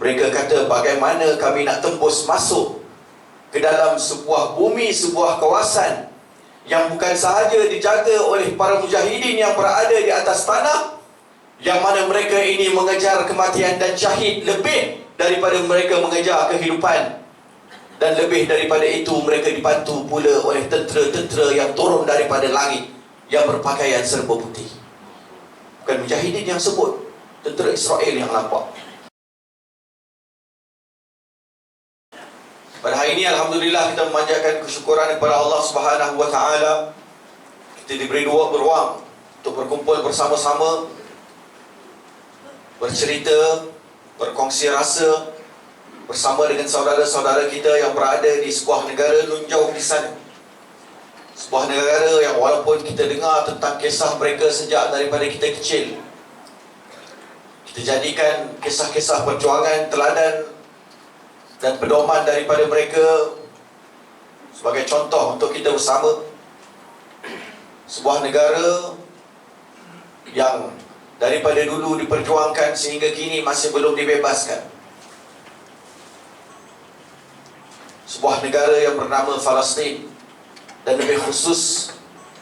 Mereka kata, bagaimana kami nak tembus masuk ke dalam sebuah bumi, sebuah kawasan yang bukan sahaja dijaga oleh para mujahidin yang berada di atas tanah, yang mana mereka ini mengejar kematian dan syahid lebih daripada mereka mengejar kehidupan. Dan lebih daripada itu, mereka dibantu pula oleh tentera-tentera yang turun daripada langit, yang berpakaian serba putih. Bukan mujahidin yang sebut, tentera Israel yang nampak. Pada hari ini, alhamdulillah, kita memanjatkan kesyukuran kepada Allah Subhanahu wa taala. Kita diberi dua beruang untuk berkumpul bersama-sama, bercerita, berkongsi rasa bersama dengan saudara-saudara kita yang berada di sebuah negara nun jauh di sana. Sebuah negara yang walaupun kita dengar tentang kisah mereka sejak daripada kita kecil, kita jadikan kisah-kisah perjuangan, teladan dan pedoman daripada mereka sebagai contoh untuk kita bersama. Sebuah negara yang daripada dulu diperjuangkan sehingga kini masih belum dibebaskan. Sebuah negara yang bernama Palestin, dan lebih khusus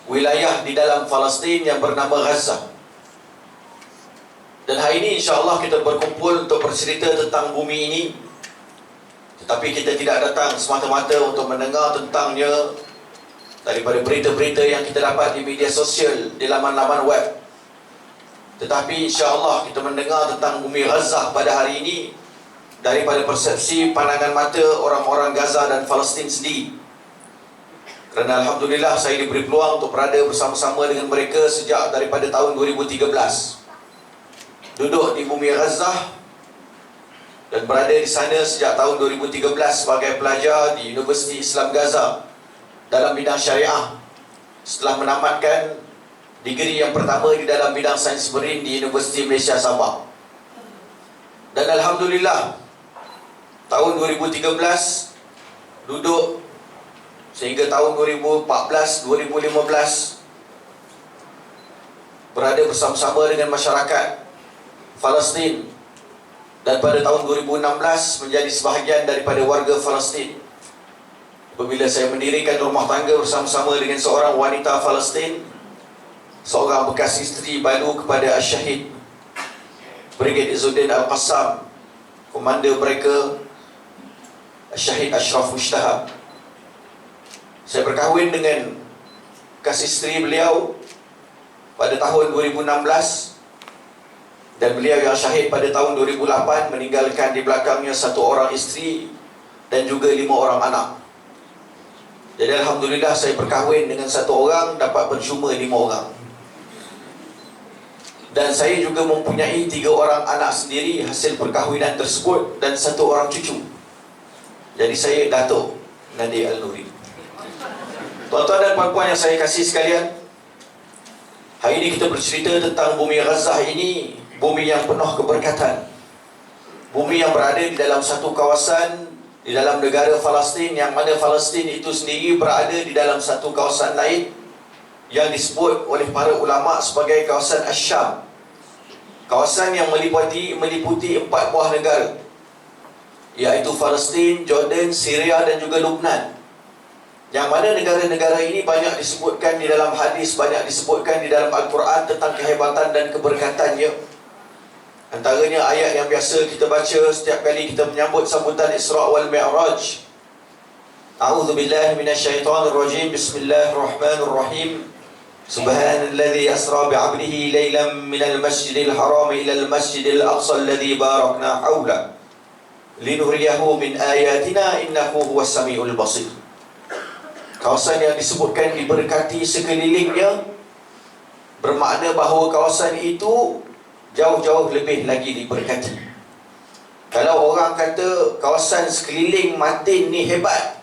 wilayah di dalam Palestin yang bernama Gaza. Dan hari ini insya-Allah kita berkumpul untuk bercerita tentang bumi ini. Tetapi kita tidak datang semata-mata untuk mendengar tentangnya daripada berita-berita yang kita dapat di media sosial, di laman-laman web. Tetapi insya-Allah kita mendengar tentang bumi Gaza pada hari ini daripada persepsi pandangan mata orang-orang Gaza dan Palestin sendiri. Kerana alhamdulillah saya diberi peluang untuk berada bersama-sama dengan mereka sejak daripada tahun 2013. Duduk di bumi Gaza dan berada di sana sejak tahun 2013 sebagai pelajar di Universiti Islam Gaza dalam bidang syariah, setelah menamatkan degree yang pertama di dalam bidang sains marin di Universiti Malaysia Sabah. Dan alhamdulillah tahun 2013 duduk sehingga tahun 2014-2015 berada bersama-sama dengan masyarakat Palestin, dan pada tahun 2016 menjadi sebahagian daripada warga Palestin. Apabila saya mendirikan rumah tangga bersama-sama dengan seorang wanita Palestin, seorang bekas isteri baru kepada Al-Syahid Brigade Izzuddin Al-Qassam, komander mereka Syahid Ashraf Mushtahab. Saya berkahwin dengan bekas isteri beliau pada tahun 2016, dan beliau yang syahid pada tahun 2008 meninggalkan di belakangnya satu orang isteri dan juga 5 orang anak. Jadi alhamdulillah saya berkahwin dengan satu orang, dapat bercuma 5 orang. Dan saya juga mempunyai 3 orang anak sendiri hasil perkahwinan tersebut, dan 1 orang cucu. Jadi saya Dato' Nadir Al-Nuri. Tuan-tuan dan puan-puan yang saya kasih sekalian, hari ini kita bercerita tentang bumi Gaza ini, bumi yang penuh keberkatan, bumi yang berada di dalam satu kawasan di dalam negara Palestin, yang mana Palestin itu sendiri berada di dalam satu kawasan lain yang disebut oleh para ulama sebagai kawasan Asyam. Kawasan yang meliputi 4 buah negara, iaitu Palestin, Jordan, Syria dan juga Lebanon. Yang mana negara-negara ini banyak disebutkan di dalam hadis, banyak disebutkan di dalam Al-Quran tentang kehebatan dan keberkatannya. Antaranya ayat yang biasa kita baca setiap kali kita menyambut sambutan Isra' wal Mi'raj. A'udzubillahi minasyaitonirrajim. Bismillahirrahmanirrahim. Subhanalladzi asra bi'abdihi laylan minal masjidil haram ilal masjidil aqsa alladzi barakna hawla linuriyahu min ayatina innahu huwas samiul basir. Kawasan yang disebutkan diberkati sekelilingnya bermakna bahawa kawasan itu jauh-jauh lebih lagi diberkati. Kalau orang kata kawasan sekeliling Matin ni hebat,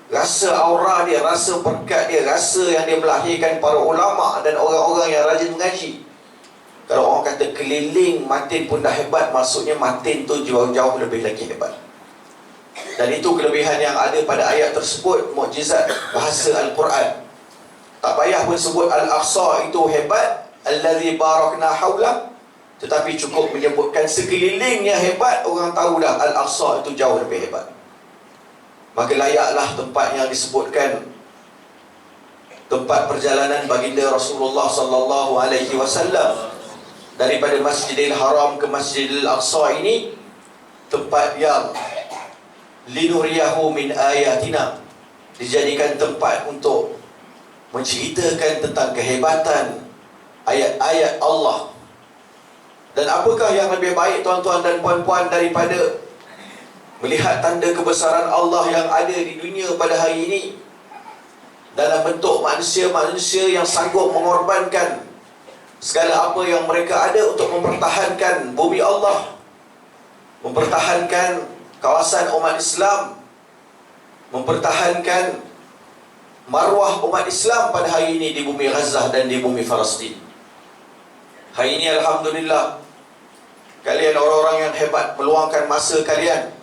rasa aura dia, rasa berkat dia, rasa yang dia melahirkan para ulama dan orang-orang yang rajin mengaji. Kalau orang kata keliling Matin pun dah hebat, maksudnya Matin tu jauh-jauh lebih lagi hebat. Dan itu kelebihan yang ada pada ayat tersebut, mukjizat bahasa Al-Quran. Tak payah pun sebut Al-Aqsa itu hebat, allazi barakna haula, Tetapi cukup menyebutkan sekelilingnya hebat, orang tahu dah Al-Aqsa itu jauh lebih hebat. Maka layaklah tempat yang disebutkan tempat perjalanan baginda Rasulullah sallallahu alaihi wasallam daripada Masjidil Haram ke Masjidil Aqsa ini, tempat yang linuriyahu min ayatina, dijadikan tempat untuk menceritakan tentang kehebatan ayat-ayat Allah. Dan apakah yang lebih baik tuan-tuan dan puan-puan daripada melihat tanda kebesaran Allah yang ada di dunia pada hari ini dalam bentuk manusia-manusia yang sanggup mengorbankan segala apa yang mereka ada untuk mempertahankan bumi Allah, mempertahankan kawasan umat Islam, mempertahankan maruah umat Islam pada hari ini di bumi Gaza dan di bumi Palestin. Hari ini alhamdulillah, kalian orang-orang yang hebat meluangkan masa kalian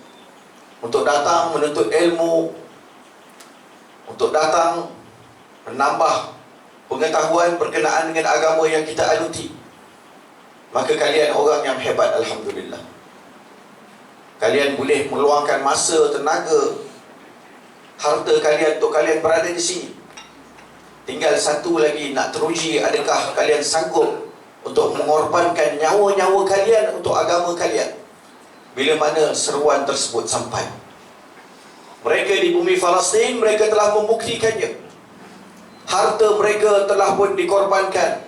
untuk datang menuntut ilmu, untuk datang menambah pengetahuan berkenaan dengan agama yang kita anuti. Maka kalian orang yang hebat, alhamdulillah. Kalian boleh meluangkan masa, tenaga, harta kalian untuk kalian berada di sini. Tinggal satu lagi nak teruji, adakah kalian sanggup untuk mengorbankan nyawa-nyawa kalian untuk agama kalian bila mana seruan tersebut sampai. Mereka di bumi Palestin, mereka telah membuktikannya. Harta mereka telah pun dikorbankan,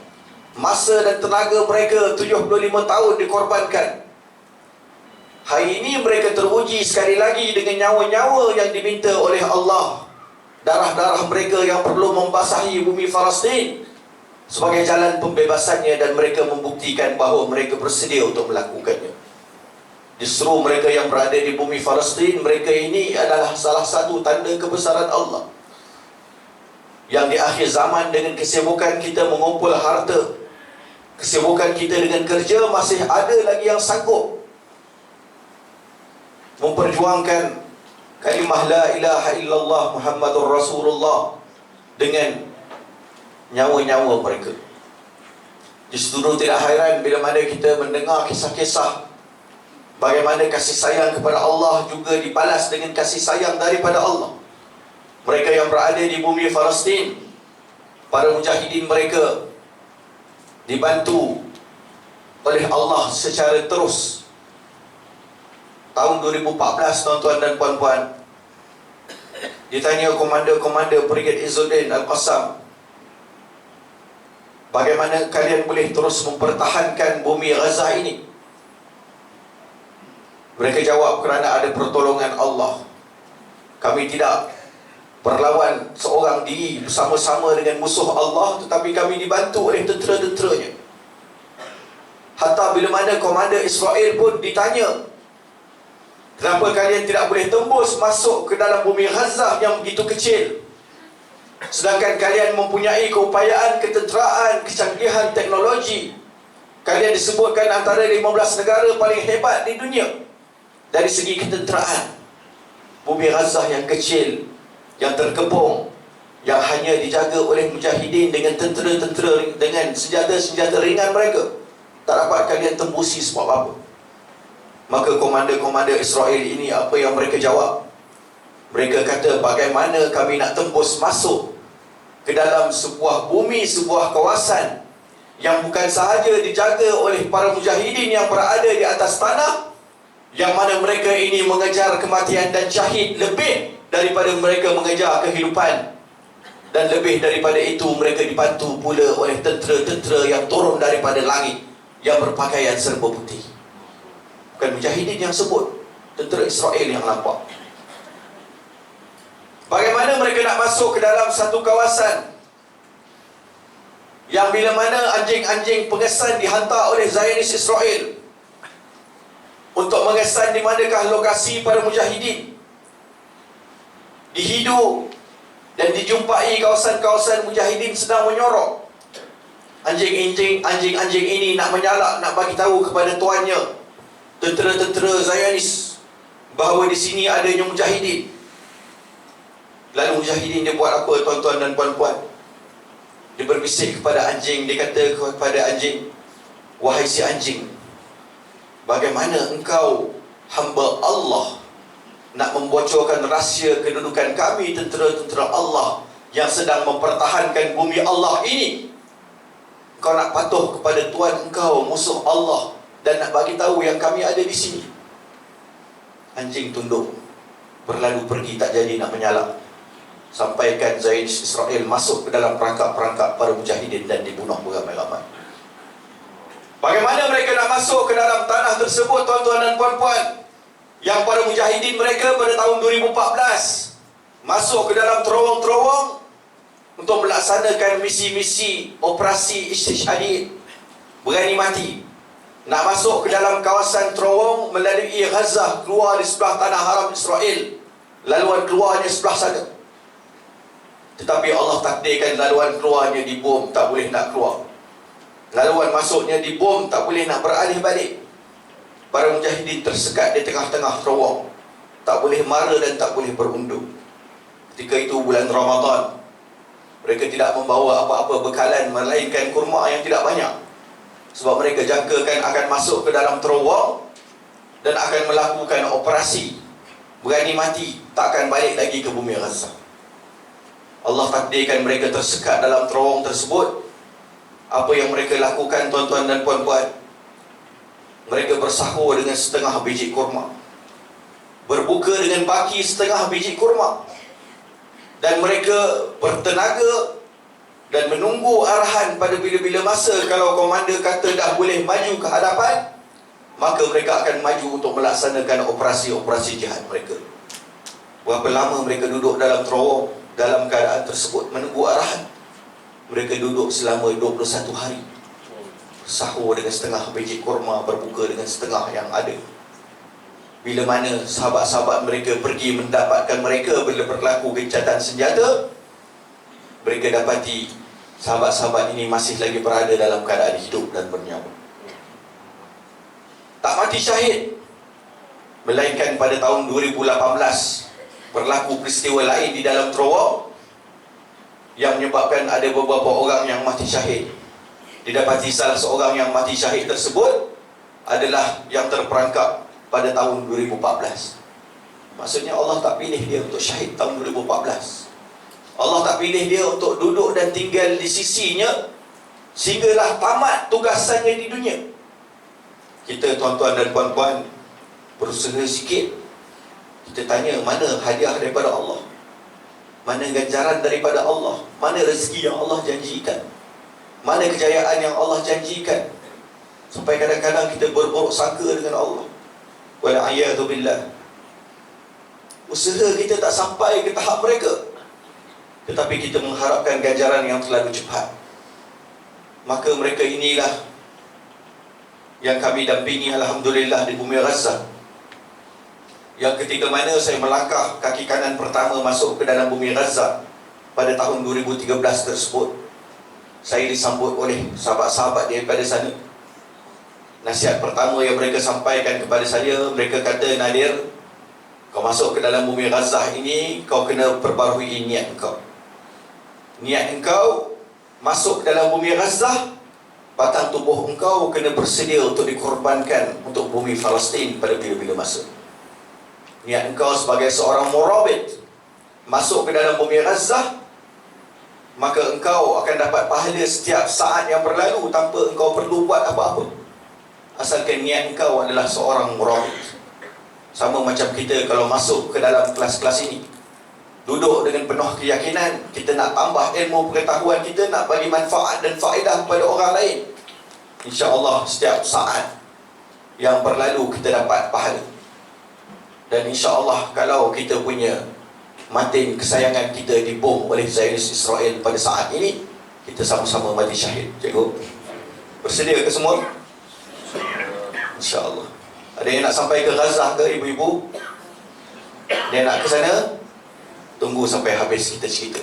masa dan tenaga mereka 75 tahun dikorbankan. Hari ini mereka teruji sekali lagi dengan nyawa-nyawa yang diminta oleh Allah, darah-darah mereka yang perlu membasahi bumi Palestin sebagai jalan pembebasannya, dan mereka membuktikan bahawa mereka bersedia untuk melakukannya. Justru mereka yang berada di bumi Palestin, mereka ini adalah salah satu tanda kebesaran Allah. Yang di akhir zaman dengan kesibukan kita mengumpul harta, kesibukan kita dengan kerja, masih ada lagi yang sanggup memperjuangkan kalimah la ilaha illallah Muhammadur Rasulullah dengan nyawa-nyawa mereka. Justru tidak hairan bila mana kita mendengar kisah-kisah bagaimana kasih sayang kepada Allah juga dibalas dengan kasih sayang daripada Allah. Mereka yang berada di bumi Palestin, para mujahidin mereka dibantu oleh Allah secara terus. Tahun 2014 tuan-tuan dan puan-puan, ditanya komander-komander Brigade Izzuddin Al-Qassam, bagaimana kalian boleh terus mempertahankan bumi Gaza ini? Mereka jawab, kerana ada pertolongan Allah. Kami tidak berlawan seorang diri bersama-sama dengan musuh Allah, tetapi kami dibantu oleh tentera-tenteranya. Hatta bila mana komander Israel pun ditanya, kenapa kalian tidak boleh tembus masuk ke dalam bumi Gaza yang begitu kecil, sedangkan kalian mempunyai keupayaan ketenteraan, kecanggihan teknologi. Kalian disebutkan antara 15 negara paling hebat di dunia dari segi ketenteraan. Bumi Gaza yang kecil, yang terkepung, yang hanya dijaga oleh mujahidin dengan tentera-tentera dengan senjata-senjata ringan mereka, tak dapat kalian tembusi sebab apa? Maka komander-komander Israel ini apa yang mereka jawab? Mereka kata, bagaimana kami nak tembus masuk ke dalam sebuah bumi, sebuah kawasan yang bukan sahaja dijaga oleh para mujahidin yang berada di atas tanah, yang mana mereka ini mengejar kematian dan syahid lebih daripada mereka mengejar kehidupan, dan lebih daripada itu mereka dibantu pula oleh tentera-tentera yang turun daripada langit yang berpakaian serba putih. Bukan mujahidin yang sebut, tentera Israel yang nampak. Bagaimana mereka nak masuk ke dalam satu kawasan yang bila mana anjing-anjing pengesan dihantar oleh Zionis Israel untuk mengesan di manakah lokasi para mujahidin, dihidu dan dijumpai kawasan-kawasan mujahidin sedang menyorok. Anjing-anjing ini nak menyalak, nak bagi tahu kepada tuannya, tentera-tentera Zionis, bahawa di sini adanya mujahidin. Lalu mujahidin dia buat apa tuan-tuan dan puan-puan? Dia berbisik kepada anjing, dia kata kepada anjing, wahai si anjing, bagaimana engkau hamba Allah nak membocorkan rahsia kedudukan kami tentera-tentera Allah yang sedang mempertahankan bumi Allah ini? Kau nak patuh kepada Tuhan engkau, musuh Allah, dan nak bagi tahu yang kami ada di sini. Anjing tunduk, berlalu pergi, tak jadi nak menyalak. Sampaikan Zionis Israel masuk ke dalam perangkap-perangkap para mujahidin dan dibunuh beramai-ramai. Bagaimana mereka nak masuk ke dalam tanah tersebut, tuan-tuan dan puan-puan? Yang para mujahidin mereka pada tahun 2014 masuk ke dalam terowong-terowong untuk melaksanakan misi-misi operasi istishhadi, berani mati. Nak masuk ke dalam kawasan terowong melalui Gaza, keluar di sebelah tanah haram Israel, laluan keluarnya sebelah sana. Tetapi Allah takdirkan laluan keluarnya dibom, tak boleh nak keluar. Laluan masuknya dibom, tak boleh nak beralih balik. Para mujahidin tersekat di tengah-tengah terowong, tak boleh mara dan tak boleh berundur. Ketika itu bulan Ramadan, mereka tidak membawa apa-apa bekalan melainkan kurma yang tidak banyak. Sebab mereka jangkakan akan masuk ke dalam terowong dan akan melakukan operasi berani mati, tak akan balik lagi ke bumi Gaza. Allah takdirkan mereka tersekat dalam terowong tersebut. Apa yang mereka lakukan, tuan-tuan dan puan-puan? Mereka bersahur dengan setengah biji kurma, berbuka dengan baki setengah biji kurma, dan mereka bertenaga dan menunggu arahan pada bila-bila masa. Kalau komander kata dah boleh maju ke hadapan, maka mereka akan maju untuk melaksanakan operasi-operasi jihad mereka. Berapa lama mereka duduk dalam terowong dalam keadaan tersebut menunggu arahan? Mereka duduk selama 21 hari, sahur dengan setengah biji kurma, berbuka dengan setengah yang ada. Bila mana sahabat-sahabat mereka pergi mendapatkan mereka bila berlaku gencatan senjata, mereka dapati sahabat-sahabat ini masih lagi berada dalam keadaan hidup dan bernyawa. Tak mati syahid, melainkan pada tahun 2018 berlaku peristiwa lain di dalam terowong yang menyebabkan ada beberapa orang yang mati syahid. Didapati salah seorang yang mati syahid tersebut adalah yang terperangkap pada tahun 2014. Maksudnya Allah tak pilih dia untuk syahid tahun 2014. Allah tak pilih dia untuk duduk dan tinggal di sisinya sehinggalah tamat tugasannya di dunia. Kita, tuan-tuan dan puan-puan, berusaha sikit. Kita tanya, mana hadiah daripada Allah? Mana ganjaran daripada Allah? Mana rezeki yang Allah janjikan? Mana kejayaan yang Allah janjikan? Sampai kadang-kadang kita berburuk sangka dengan Allah. Wal'iyadu billah. Usaha kita tak sampai ke tahap mereka, tetapi kita mengharapkan ganjaran yang terlalu cepat. Maka mereka inilah yang kami dampingi, alhamdulillah, di bumi Gaza. Yang ketika mana saya melangkah kaki kanan pertama masuk ke dalam bumi Gaza pada tahun 2013 tersebut, saya disambut oleh sahabat-sahabat daripada sana. Nasihat pertama yang mereka sampaikan kepada saya, mereka kata, Nadir, kau masuk ke dalam bumi Gaza ini, kau kena perbarui niat kau. Niat engkau masuk ke dalam bumi Gaza, batang tubuh engkau kena bersedia untuk dikorbankan untuk bumi Palestin pada bila-bila masa. Niat engkau sebagai seorang murabit masuk ke dalam bumi Gaza, maka engkau akan dapat pahala setiap saat yang berlalu tanpa engkau perlu buat apa-apa, asalkan niat engkau adalah seorang murabit. Sama macam kita kalau masuk ke dalam kelas-kelas ini, duduk dengan penuh keyakinan kita nak tambah ilmu pengetahuan kita, nak bagi manfaat dan faedah kepada orang lain. InsyaAllah setiap saat yang berlalu kita dapat pahala. Dan insyaAllah kalau kita punya matin kesayangan kita dibom oleh Zionis Israel pada saat ini, kita sama-sama mati syahid. Cikgu, bersedia ke semua? InsyaAllah. Ada yang nak sampai ke Gaza ke ibu-ibu? Dia nak ke sana? Tunggu sampai habis kita cerita.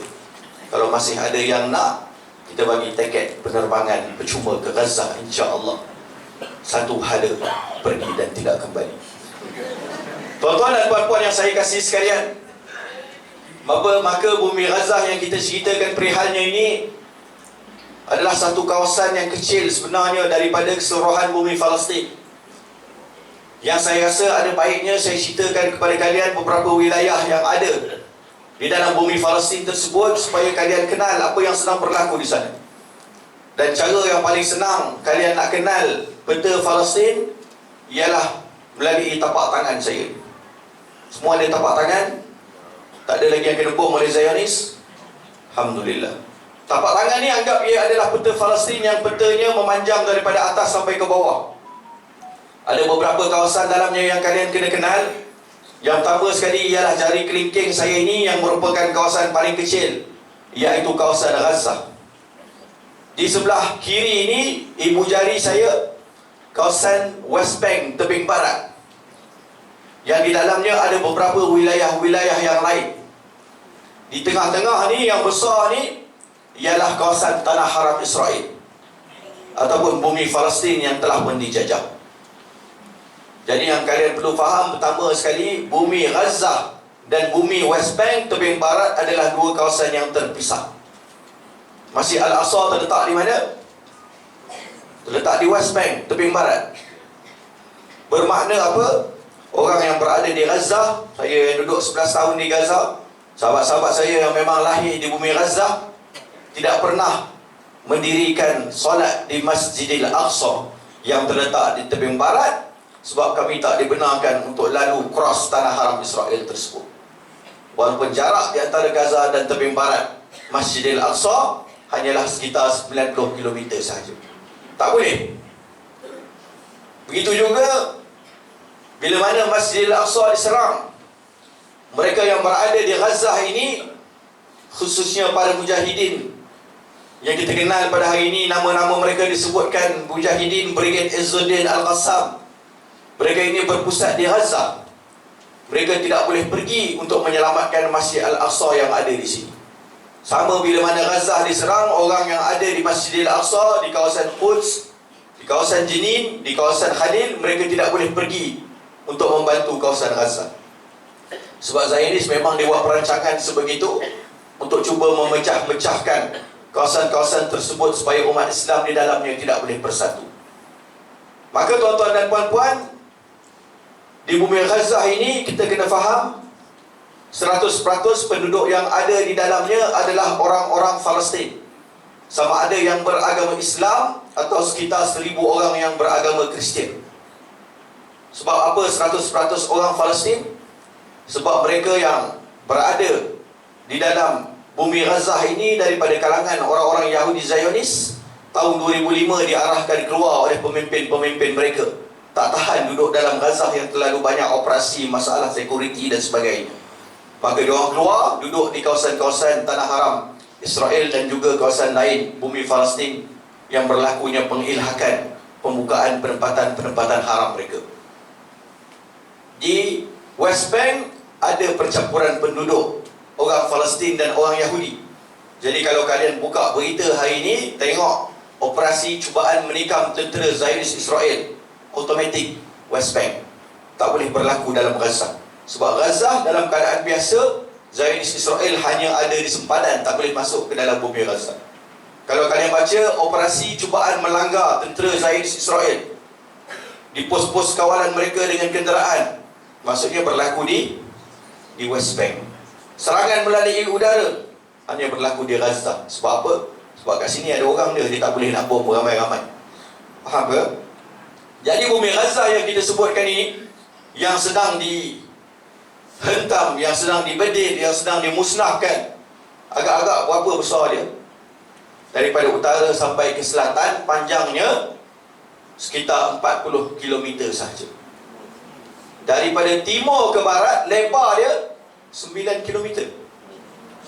Kalau masih ada yang nak, kita bagi tiket penerbangan percuma ke Gaza, insya-Allah. Satu hala pergi dan tidak kembali. Tuan-tuan dan puan-puan yang saya kasih sekalian, maka bumi Gaza yang kita ceritakan perihalnya ini adalah satu kawasan yang kecil sebenarnya daripada keseluruhan bumi Palestin. Yang saya rasa ada baiknya saya ceritakan kepada kalian beberapa wilayah yang ada di dalam bumi Palestin tersebut, supaya kalian kenal apa yang sedang berlaku di sana. Dan cara yang paling senang kalian nak kenal peta Palestin ialah melalui tapak tangan saya. Semua ada tapak tangan? Tak ada lagi yang kena bom oleh Zionis? Alhamdulillah. Tapak tangan ni anggap ia adalah peta Palestin yang petanya memanjang daripada atas sampai ke bawah. Ada beberapa kawasan dalamnya yang kalian kena kenal. Yang pertama sekali ialah jari kelingking saya ini yang merupakan kawasan paling kecil, iaitu kawasan Gaza. Di sebelah kiri ini, ibu jari saya, kawasan West Bank, tebing barat, yang di dalamnya ada beberapa wilayah-wilayah yang lain. Di tengah-tengah ni, yang besar ni ialah kawasan Tanah Haram Israel, ataupun bumi Palestin yang telah pun dijajah. Jadi yang kalian perlu faham, pertama sekali, bumi Gaza dan bumi West Bank, tebing barat adalah dua kawasan yang terpisah. Masjid Al-Aqsa terletak di mana? Terletak di West Bank, tebing barat. Bermakna apa? Orang yang berada di Gaza, saya yang duduk 11 tahun di Gaza, sahabat-sahabat saya yang memang lahir di bumi Gaza, tidak pernah mendirikan solat di Masjidil Aqsa yang terletak di tebing barat, sebab kami tak dibenarkan untuk lalu cross tanah haram Israel tersebut. Walaupun jarak di antara Gaza dan tebing barat Masjidil Aqsa hanyalah sekitar 90 km sahaja. Tak boleh. Begitu juga bila mana Masjidil Aqsa diserang, mereka yang berada di Gaza ini, khususnya para mujahidin yang kita kenal pada hari ini, nama-nama mereka disebutkan Mujahidin Brigade Izzuddin Al-Qassam. Mereka ini berpusat di Gaza. Mereka tidak boleh pergi untuk menyelamatkan Masjid Al-Aqsa yang ada di sini. Sama bila mana Gaza diserang, orang yang ada di Masjidil Aqsa, di kawasan Quds, di kawasan Jenin, di kawasan Khalil, mereka tidak boleh pergi untuk membantu kawasan Gaza. Sebab Zionis memang dia buat perancangan sebegitu untuk cuba memecah-mecahkan kawasan-kawasan tersebut supaya umat Islam di dalamnya tidak boleh bersatu. Maka tuan-tuan dan puan-puan, di bumi Gaza ini kita kena faham 100% penduduk yang ada di dalamnya adalah orang-orang Palestin. Sama ada yang beragama Islam atau sekitar 1000 orang yang beragama Kristian. Sebab apa 100% orang Palestin? Sebab mereka yang berada di dalam bumi Gaza ini daripada kalangan orang-orang Yahudi Zionis, tahun 2005 diarahkan keluar oleh pemimpin-pemimpin mereka. Tak tahan duduk dalam Gaza yang terlalu banyak operasi, masalah security dan sebagainya. Maka diorang keluar, duduk di kawasan-kawasan Tanah Haram Israel dan juga kawasan lain bumi Palestin yang berlakunya pengilhakan, pembukaan penempatan-penempatan haram mereka. Di West Bank ada percampuran penduduk orang Palestin dan orang Yahudi. Jadi kalau kalian buka berita hari ini, tengok operasi cubaan menikam tentera Zionis Israel, automatik West Bank tak boleh berlaku dalam Gaza. Sebab Gaza dalam keadaan biasa, Zionis Israel hanya ada di sempadan, tak boleh masuk ke dalam bumi Gaza. Kalau kalian baca operasi cubaan melanggar tentera Zionis Israel di pos-pos kawalan mereka dengan kenderaan, maksudnya berlaku di West Bank. Serangan melalui udara hanya berlaku di Gaza. Sebab apa? Sebab kat sini ada orang dia tak boleh nak bom ramai-ramai. Faham ke? Jadi bumi Gaza yang kita sebutkan ini, yang sedang dihentam, yang sedang dibedil, yang sedang dimusnahkan, agak-agak berapa besar dia? Daripada utara sampai ke selatan, panjangnya sekitar 40 km sahaja. Daripada timur ke barat, lebar dia 9 km.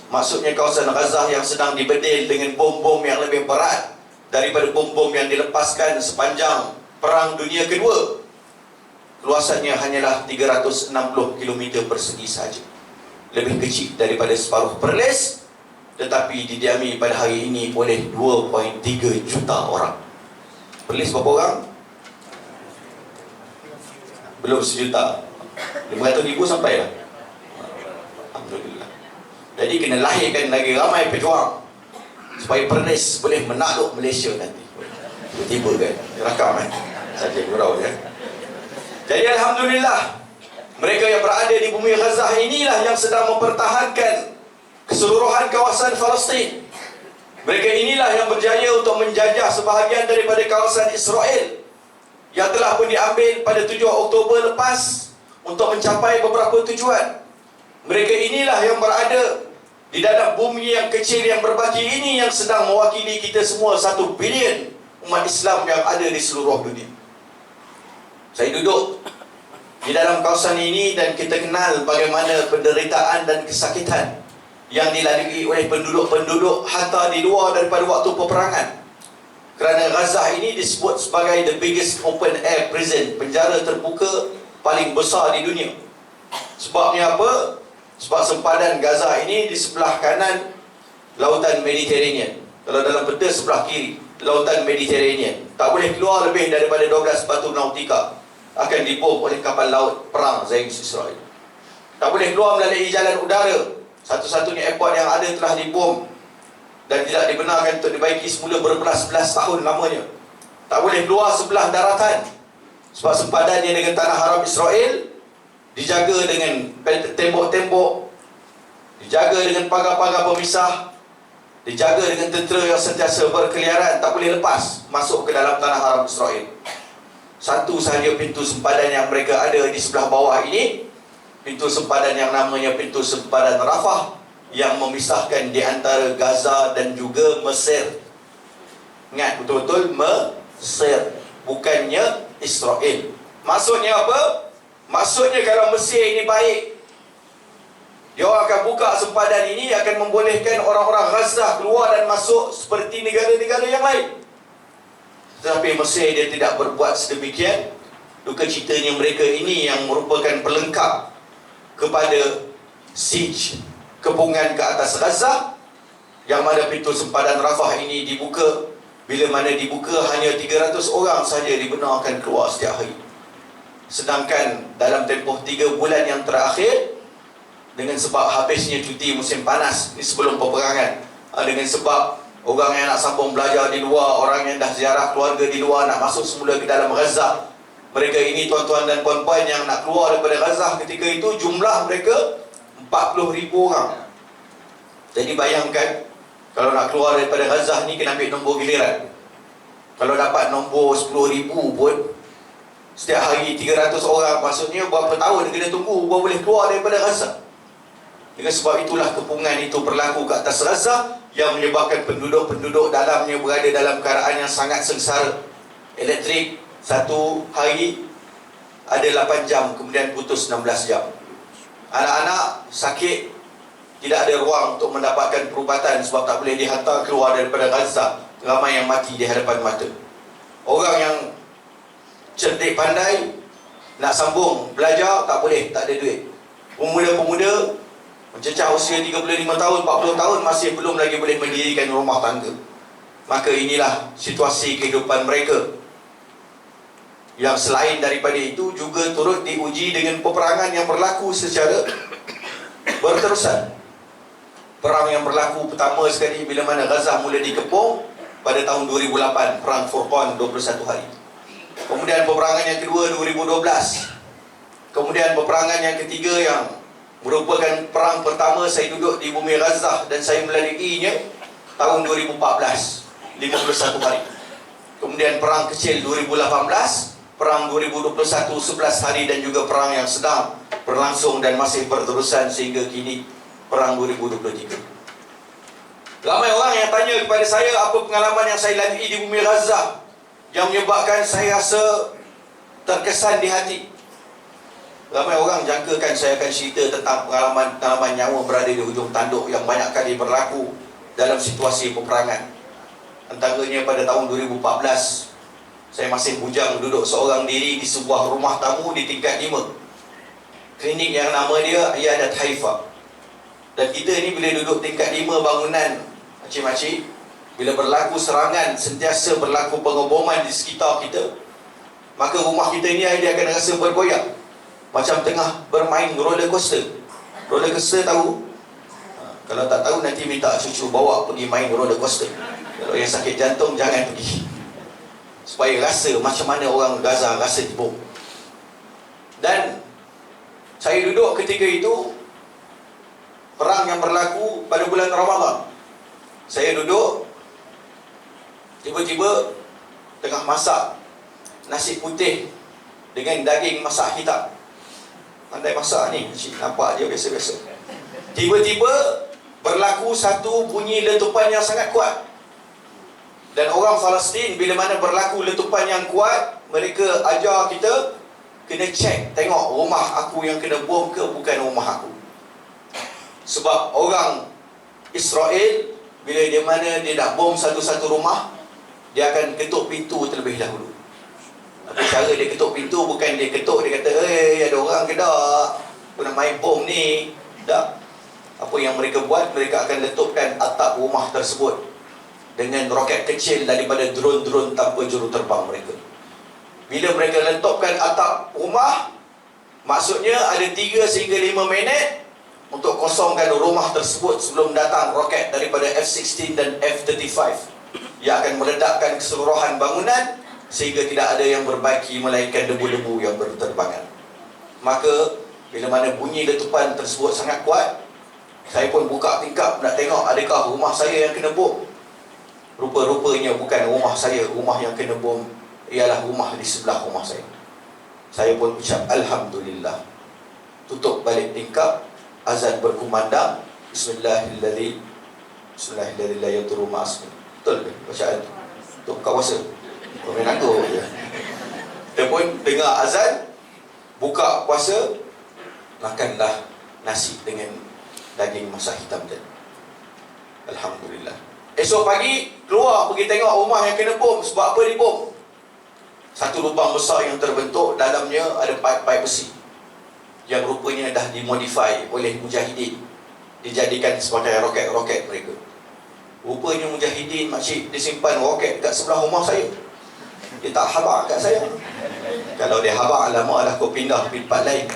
Maksudnya kawasan Gaza yang sedang dibedil dengan bom-bom yang lebih berat daripada bom-bom yang dilepaskan sepanjang Perang Dunia Kedua, luasannya hanyalah 360 km persegi saja. Lebih kecil daripada separuh Perlis, tetapi didiami pada hari ini oleh 2.3 juta orang. Perlis berapa orang? Belum sejuta. 500,000 sampai lah. Alhamdulillah. Jadi kena lahirkan lagi ramai pejuang supaya Perlis boleh menakluk Malaysia nanti. Tiba kan? Rakam kan? Saja gurau je. Jadi Alhamdulillah, mereka yang berada di bumi Gaza inilah yang sedang mempertahankan keseluruhan kawasan Palestin. Mereka inilah yang berjaya untuk menjajah sebahagian daripada kawasan Israel yang telah pun diambil pada 7 Oktober lepas untuk mencapai beberapa tujuan. Mereka inilah yang berada di dalam bumi yang kecil yang berbagi ini, yang sedang mewakili kita semua 1 bilion umat Islam yang ada di seluruh dunia. Saya duduk di dalam kawasan ini dan kita kenal bagaimana penderitaan dan kesakitan yang dilalui oleh penduduk-penduduk hatta di luar daripada waktu peperangan. Kerana Gaza ini disebut sebagai the biggest open air prison, penjara terbuka paling besar di dunia. Sebabnya apa? Sebab sempadan Gaza ini di sebelah kanan Lautan Mediterranean. Kalau dalam peta sebelah kiri Lautan Mediterranean. Tak boleh keluar lebih daripada 12 batu nautika. Akan dibom oleh kapal laut perang Zionist Israel. Tak boleh keluar melalui jalan udara. Satu-satunya airport yang ada telah dibom dan tidak dibenarkan untuk dibaiki semula berbelas-belas tahun lamanya. Tak boleh keluar sebelah daratan sebab sempadannya dengan tanah haram Israel dijaga dengan tembok-tembok, dijaga dengan pagar-pagar pemisah, dijaga dengan tentera yang sentiasa berkeliaran. Tak boleh lepas masuk ke dalam tanah haram Israel. Satu sahaja pintu sempadan yang mereka ada di sebelah bawah ini, pintu sempadan yang namanya pintu sempadan Rafah, yang memisahkan di antara Gaza dan juga Mesir. Ingat betul-betul Mesir, bukannya Israel. Maksudnya apa? Maksudnya kalau Mesir ini baik, dia akan buka sempadan ini, akan membolehkan orang-orang Gaza keluar dan masuk seperti negara-negara yang lain. Tetapi Mesir dia tidak berbuat sedemikian. Duka citanya mereka ini yang merupakan pelengkap kepada siege kepungan ke atas Gaza, yang mana pintu sempadan Rafah ini dibuka. Bila mana dibuka, hanya 300 orang saja dibenarkan keluar setiap hari. Sedangkan dalam tempoh 3 bulan yang terakhir, dengan sebab habisnya cuti musim panas ni sebelum peperangan, dengan sebab orang yang nak sambung belajar di luar, orang yang dah ziarah keluarga di luar nak masuk semula ke dalam Gaza, mereka ini tuan-tuan dan puan-puan yang nak keluar daripada Gaza ketika itu jumlah mereka 40,000 orang. Jadi bayangkan, kalau nak keluar daripada Gaza ni kena ambil nombor giliran. Kalau dapat nombor 10,000 pun setiap hari 300 orang, maksudnya berapa tahun kena tunggu baru boleh keluar daripada Gaza. Dengan sebab itulah kepungan itu berlaku ke atas Gaza, yang menyebabkan penduduk-penduduk dalamnya berada dalam keadaan yang sangat sengsara. Elektrik satu hari ada 8 jam, kemudian putus 16 jam. Anak-anak sakit, tidak ada ruang untuk mendapatkan perubatan sebab tak boleh dihantar keluar daripada Gaza. Ramai yang mati di hadapan mata. Orang yang cerdik pandai nak sambung belajar tak boleh, tak ada duit. Pemuda-pemuda mencecah usia 35 tahun, 40 tahun masih belum lagi boleh mendirikan rumah tangga. Maka inilah situasi kehidupan mereka, yang selain daripada itu juga turut diuji dengan peperangan yang berlaku secara berterusan. Perang yang berlaku pertama sekali bila mana Gaza mula dikepung pada tahun 2008, Perang Furqan 21 hari. Kemudian peperangan yang kedua 2012. Kemudian peperangan yang ketiga yang merupakan perang pertama saya duduk di bumi Gaza dan saya melaluinya tahun 2014, 51 hari. Kemudian perang kecil 2018, perang 2021 11 hari, dan juga perang yang sedang berlangsung dan masih berterusan sehingga kini, perang 2023. Ramai orang yang tanya kepada saya apa pengalaman yang saya lalui di bumi Gaza yang menyebabkan saya rasa terkesan di hati. Ramai orang jangkakan saya akan cerita tentang pengalaman nyawa berada di hujung tanduk yang banyak kali berlaku dalam situasi peperangan. Antaranya pada tahun 2014, saya masih bujang duduk seorang diri di sebuah rumah tamu di tingkat 5, klinik yang nama dia Iyadat Haifa. Dan kita ni bila duduk tingkat 5 bangunan, makcik-makcik, bila berlaku serangan, sentiasa berlaku pengeboman di sekitar kita, maka rumah kita ni dia akan rasa bergoyang, macam tengah bermain roller coaster. Roller coaster tahu? Kalau tak tahu nanti minta cucu bawa pergi main roller coaster. Kalau yang sakit jantung jangan pergi, supaya rasa macam mana orang Gaza rasa dibom. Saya duduk ketika itu, perang yang berlaku pada bulan Ramadan. Saya duduk, tiba-tiba tengah masak nasi putih dengan daging masak hitam. Pandai masak ni, nampak je biasa-biasa. Tiba-tiba berlaku satu bunyi letupan yang sangat kuat. Dan orang Palestin bila mana berlaku letupan yang kuat, mereka ajar kita kena cek, tengok rumah aku yang kena bom ke bukan rumah aku. Sebab orang Israel bila dia mana dia nak bom satu-satu rumah, dia akan ketuk pintu terlebih dahulu. Tapi cara dia ketuk pintu bukan dia ketuk, dia kata, ada orang ke tak? Aku nak main bom ni. Tak. Apa yang mereka buat, mereka akan letupkan atap rumah tersebut dengan roket kecil daripada drone-drone tanpa juruterbang mereka. Bila mereka letupkan atap rumah, maksudnya ada 3 sehingga 5 minit untuk kosongkan rumah tersebut sebelum datang roket daripada F-16 dan F-35 yang akan meledakkan keseluruhan bangunan sehingga tidak ada yang berbaiki melainkan debu-debu yang berterbangan. Maka bila mana bunyi letupan tersebut sangat kuat, saya pun buka tingkap nak tengok adakah rumah saya yang kena bom. Rupa-rupanya bukan rumah saya, rumah yang kena bom ialah rumah di sebelah rumah saya. Saya pun ucap Alhamdulillah. Tutup balik tingkap, azan berkumandang, Bismillahirrahmanirrahim, Bismillahirrahmanirrahim la yadurru ma'asmi. Betul ke bacaan tu? Untuk buka puasa. Komen aku je. Kita pun dengar azan, buka puasa, makanlah nasi dengan daging masak hitam tadi. Alhamdulillah. Esok pagi keluar pergi tengok rumah yang kena bom. Sebab apa dibom? Satu lubang besar yang terbentuk, dalamnya ada paip-paip besi yang rupanya dah dimodifai oleh mujahidin, dijadikan sebagai roket-roket mereka. Rupanya mujahidin makcik disimpan roket dekat sebelah rumah saya. Dia tak habar kat saya. Kalau dia habar, lama lah kau pindah ke tempat lain.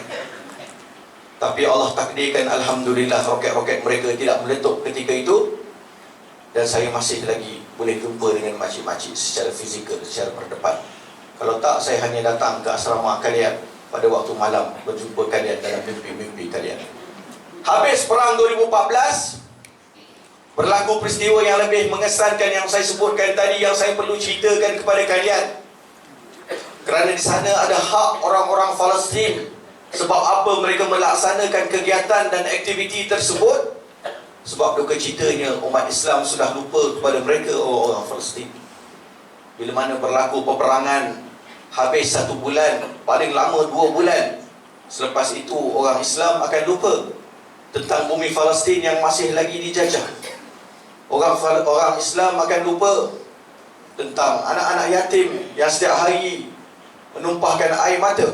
Tapi Allah takdirkan, Alhamdulillah, roket-roket mereka tidak meletup ketika itu. Dan saya masih lagi boleh jumpa dengan makcik-makcik secara fizikal, secara berdepan. Kalau tak, saya hanya datang ke asrama kalian pada waktu malam, berjumpa kalian dalam mimpi-mimpi kalian. Habis perang 2014, berlaku peristiwa yang lebih mengesankan yang saya sebutkan tadi, yang saya perlu ceritakan kepada kalian. Kerana di sana ada hak orang-orang Palestin. Sebab apa mereka melaksanakan kegiatan dan aktiviti tersebut? Sebab duka citanya umat Islam sudah lupa kepada mereka, orang Palestin. Bila mana berlaku peperangan, habis 1 bulan, paling lama 2 bulan. Selepas itu orang Islam akan lupa tentang bumi Palestin yang masih lagi dijajah. Orang Islam akan lupa tentang anak-anak yatim yang setiap hari menumpahkan air mata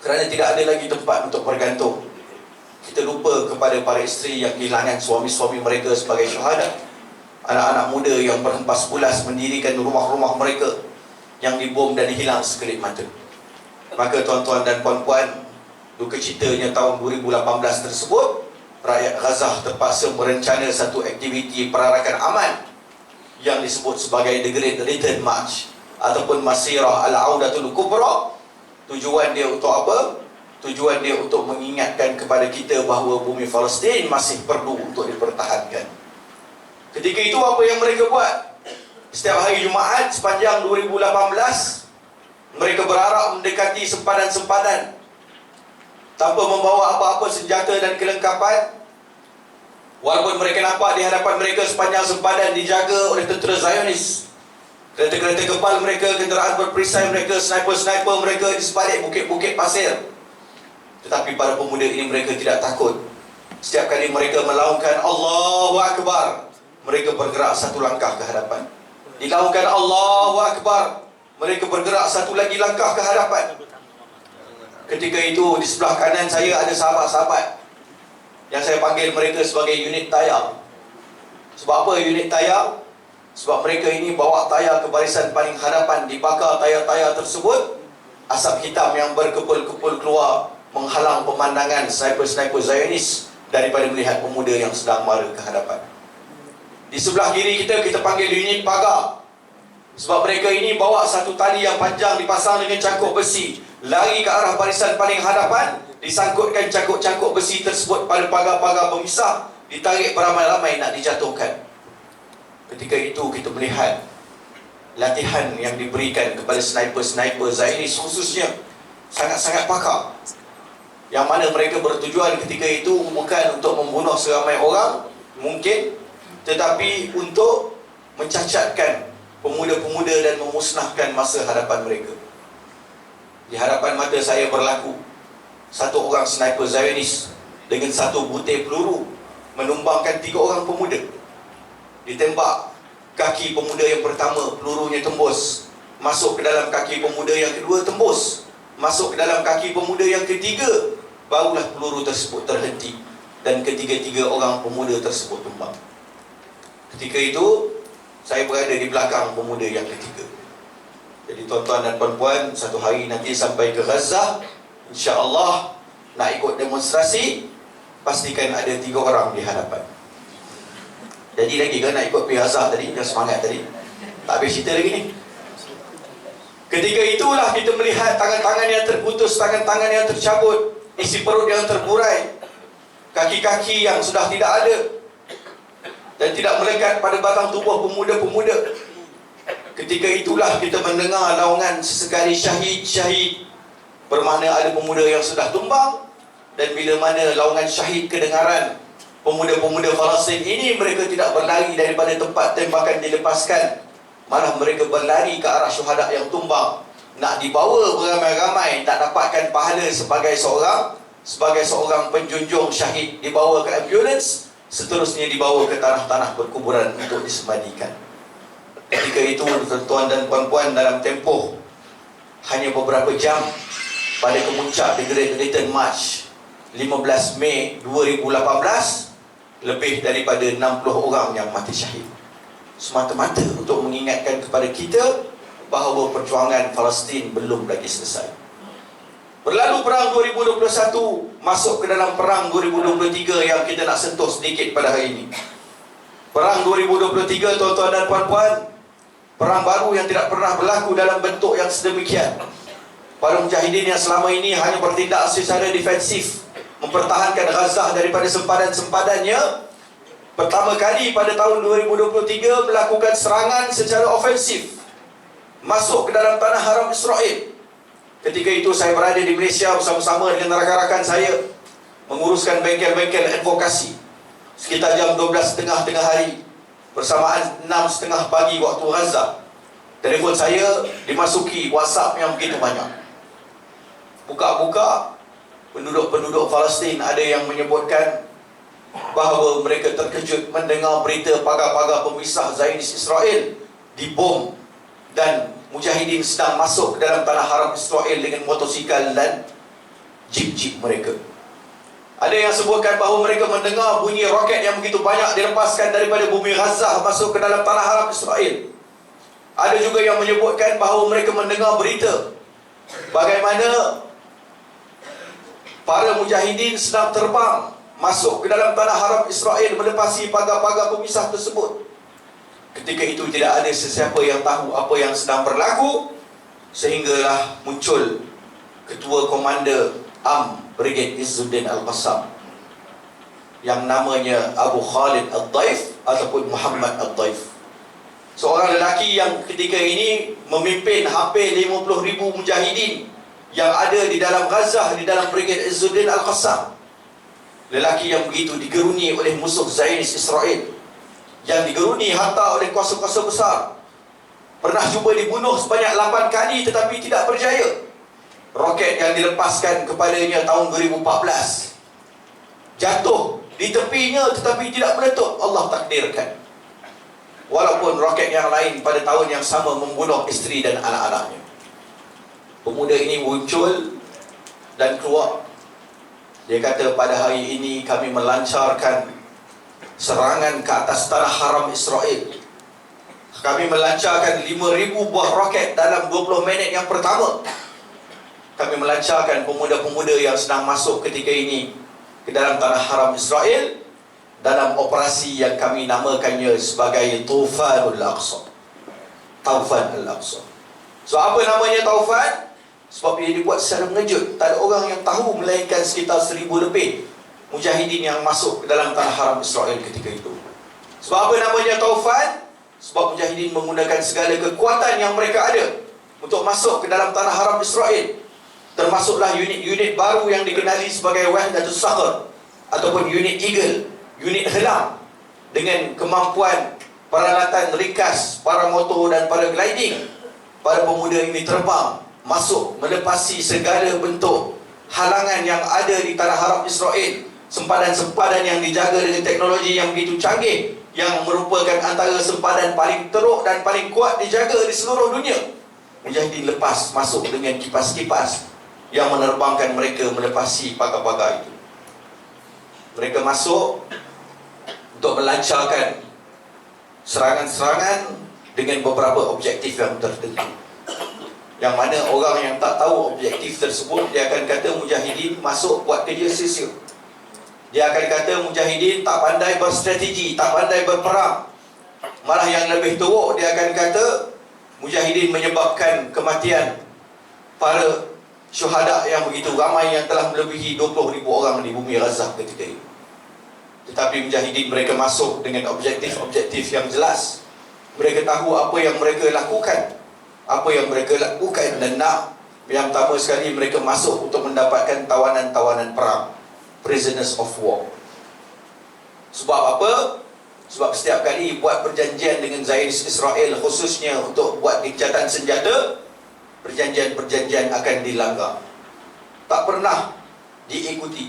kerana tidak ada lagi tempat untuk bergantung. Kita lupa kepada para isteri yang kehilangan suami-suami mereka sebagai syuhada. Anak-anak muda yang berhempas pulas mendirikan rumah-rumah mereka yang dibom dan hilang sekelip mata. Maka tuan-tuan dan puan-puan, duka citanya tahun 2018 tersebut, rakyat Gaza terpaksa merencana satu aktiviti perarakan aman yang disebut sebagai The Great Return March ataupun Masirah Al-Audatul Kubra. Tujuan dia untuk apa? Tujuan dia untuk mengingatkan kepada kita bahawa bumi Palestin masih perlu untuk dipertahankan. Ketika itu apa yang mereka buat? Setiap hari Jumaat sepanjang 2018, mereka berharap mendekati sempadan-sempadan tanpa membawa apa-apa senjata dan kelengkapan. Walaupun mereka nampak di hadapan mereka sepanjang sempadan dijaga oleh tentera Zionis, kereta-kereta kebal mereka, kenderaan berperisai mereka, sniper-sniper mereka di sebalik bukit-bukit pasir. Tetapi para pemuda ini mereka tidak takut. Setiap kali mereka melaungkan Allahu Akbar, mereka bergerak satu langkah ke hadapan. Dilaungkan Allahu Akbar, mereka bergerak satu lagi langkah ke hadapan. Ketika itu di sebelah kanan saya ada sahabat-sahabat yang saya panggil mereka sebagai unit tayar. Sebab apa unit tayar? Sebab mereka ini bawa tayar ke barisan paling hadapan. Dibakar tayar-tayar tersebut, asap hitam yang berkepul-kepul keluar menghalang pemandangan sniper-sniper Zionis daripada melihat pemuda yang sedang mara ke hadapan. Di sebelah kiri kita panggil unit pagar. Sebab mereka ini bawa satu tali yang panjang dipasang dengan cangkuk besi, lari ke arah barisan paling hadapan disangkutkan cangkuk-cangkuk besi tersebut pada pagar-pagar pemisah, ditarik beramai-ramai nak dijatuhkan. Ketika itu kita melihat latihan yang diberikan kepada sniper-sniper Zionis khususnya sangat-sangat pakar, yang mana mereka bertujuan ketika itu bukan untuk membunuh seramai orang mungkin, tetapi untuk mencacatkan pemuda-pemuda dan memusnahkan masa hadapan mereka. Di hadapan mata saya berlaku satu orang sniper Zionis dengan satu butir peluru menumbangkan 3 orang pemuda. Ditembak kaki pemuda yang pertama, pelurunya tembus masuk ke dalam kaki pemuda yang kedua, tembus masuk ke dalam kaki pemuda yang ketiga, barulah peluru tersebut terhenti dan ketiga-tiga orang pemuda tersebut tumbang. Ketika itu saya berada di belakang pemuda yang ketiga. Jadi tuan-tuan dan puan-puan, satu hari nanti sampai ke Gaza, insya-Allah nak ikut demonstrasi, pastikan ada 3 orang di hadapan. Jadi lagi kan nak ikut pergi Gaza tadi, dah semangat tadi. Tak habis cerita lagi ni. Ketika itulah kita melihat tangan-tangan yang terputus, tangan-tangan yang tercabut, isi perut yang terburai, kaki-kaki yang sudah tidak ada dan tidak melekat pada batang tubuh pemuda-pemuda. Ketika itulah kita mendengar naungan sesekali syahid-syahid, bermakna ada pemuda yang sudah tumbang. Dan bila mana naungan syahid kedengaran, pemuda-pemuda Palestin ini mereka tidak berlari daripada tempat tembakan dilepaskan, malah mereka berlari ke arah syuhada yang tumbang, nak dibawa beramai-ramai, tak dapatkan pahala sebagai seorang penjunjung syahid, dibawa ke ambulans, seterusnya dibawa ke tanah-tanah perkuburan untuk disembadikan. Ketika itu tuan-tuan dan puan-puan, dalam tempoh hanya beberapa jam pada kemuncak The Great Return March 15 Mei 2018, lebih daripada 60 orang yang mati syahid, semata-mata untuk mengingatkan kepada kita bahawa perjuangan Palestin belum lagi selesai. Berlalu perang 2021, masuk ke dalam perang 2023 yang kita nak sentuh sedikit pada hari ini. Perang 2023 tuan-tuan dan puan-puan, perang baru yang tidak pernah berlaku dalam bentuk yang sedemikian. Para mujahidin yang selama ini hanya bertindak secara defensif, mempertahankan Gaza daripada sempadan-sempadannya, pertama kali pada tahun 2023 melakukan serangan secara ofensif masuk ke dalam tanah haram Israel. Ketika itu saya berada di Malaysia bersama-sama dengan rakan-rakan saya menguruskan bengkel-bengkel advokasi. Sekitar jam 12.30 tengah hari, bersamaan 6.30 pagi waktu Gaza, telefon saya dimasuki WhatsApp yang begitu banyak. Buka-buka, penduduk-penduduk Palestin ada yang menyebutkan bahawa mereka terkejut mendengar berita pagar-pagar pemisah Zionis Israel dibom dan mujahidin sedang masuk ke dalam tanah haram Israel dengan motosikal dan jeep-jeep mereka. Ada yang sebutkan bahawa mereka mendengar bunyi roket yang begitu banyak dilepaskan daripada bumi Gaza masuk ke dalam tanah haram Israel. Ada juga yang menyebutkan bahawa mereka mendengar berita bagaimana para mujahidin sedang terbang masuk ke dalam tanah haram Israel melepasi pagar-pagar pemisah tersebut. Ketika itu tidak ada sesiapa yang tahu apa yang sedang berlaku, sehinggalah muncul Ketua Komander Brigade Izzuddin Al-Qassam yang namanya Abu Khalid Al-Daif ataupun Muhammad Al-Daif, seorang lelaki yang ketika ini memimpin hampir 50,000 mujahidin yang ada di dalam Gaza, di dalam Brigade Izzuddin Al-Qassam. Lelaki yang begitu digeruni oleh musuh Zionis Israel, yang digeruni harta oleh kuasa-kuasa besar, pernah cuba dibunuh sebanyak 8 kali tetapi tidak berjaya. Roket yang dilepaskan kepadanya tahun 2014 jatuh di tepinya tetapi tidak meletup, Allah takdirkan. Walaupun roket yang lain pada tahun yang sama membunuh isteri dan anak-anaknya. Pemuda ini muncul dan keluar. Dia kata, pada hari ini kami melancarkan serangan ke atas tanah haram Israel. Kami melancarkan 5,000 buah roket dalam 20 minit yang pertama. Kami melancarkan pemuda-pemuda yang sedang masuk ketika ini ke dalam tanah haram Israel dalam operasi yang kami namakannya sebagai Taufan Al-Aqsa. Taufan Al-Aqsa. So apa namanya Taufan? Sebab ia dibuat secara mengejut. Tak ada orang yang tahu melainkan sekitar 1,000 lebih mujahidin yang masuk ke dalam tanah haram Israel ketika itu. Sebab apa namanya taufan? Sebab mujahidin menggunakan segala kekuatan yang mereka ada untuk masuk ke dalam tanah haram Israel. Termasuklah unit-unit baru yang dikenali sebagai Wahdatus Sahr ataupun unit Eagle, unit Helam, dengan kemampuan peralatan ringkas, para motor dan para gliding. Para pemuda ini terbang, masuk, melepasi segala bentuk halangan yang ada di tanah haram Israel. Sempadan-sempadan yang dijaga dengan teknologi yang begitu canggih, yang merupakan antara sempadan paling teruk dan paling kuat dijaga di seluruh dunia. Mujahidin lepas, masuk dengan kipas-kipas yang menerbangkan mereka melepasi pagar-pagar itu. Mereka masuk untuk melancarkan serangan-serangan dengan beberapa objektif yang tertentu. Yang mana orang yang tak tahu objektif tersebut, dia akan kata mujahidin masuk buat kerja sia-sia. Dia akan kata mujahidin tak pandai berstrategi, tak pandai berperang. Malah yang lebih teruk, dia akan kata mujahidin menyebabkan kematian para syuhada yang begitu ramai, yang telah melebihi 20,000 orang di bumi Gaza ketika itu. Tetapi mujahidin mereka masuk dengan objektif-objektif yang jelas. Mereka tahu apa yang mereka lakukan, apa yang mereka lakukan, dan yang pertama sekali mereka masuk untuk mendapatkan tawanan-tawanan perang, prisoners of war. Sebab apa? Sebab setiap kali buat perjanjian dengan Zionis Israel, khususnya untuk buat gencatan senjata, perjanjian-perjanjian akan dilanggar, tak pernah diikuti.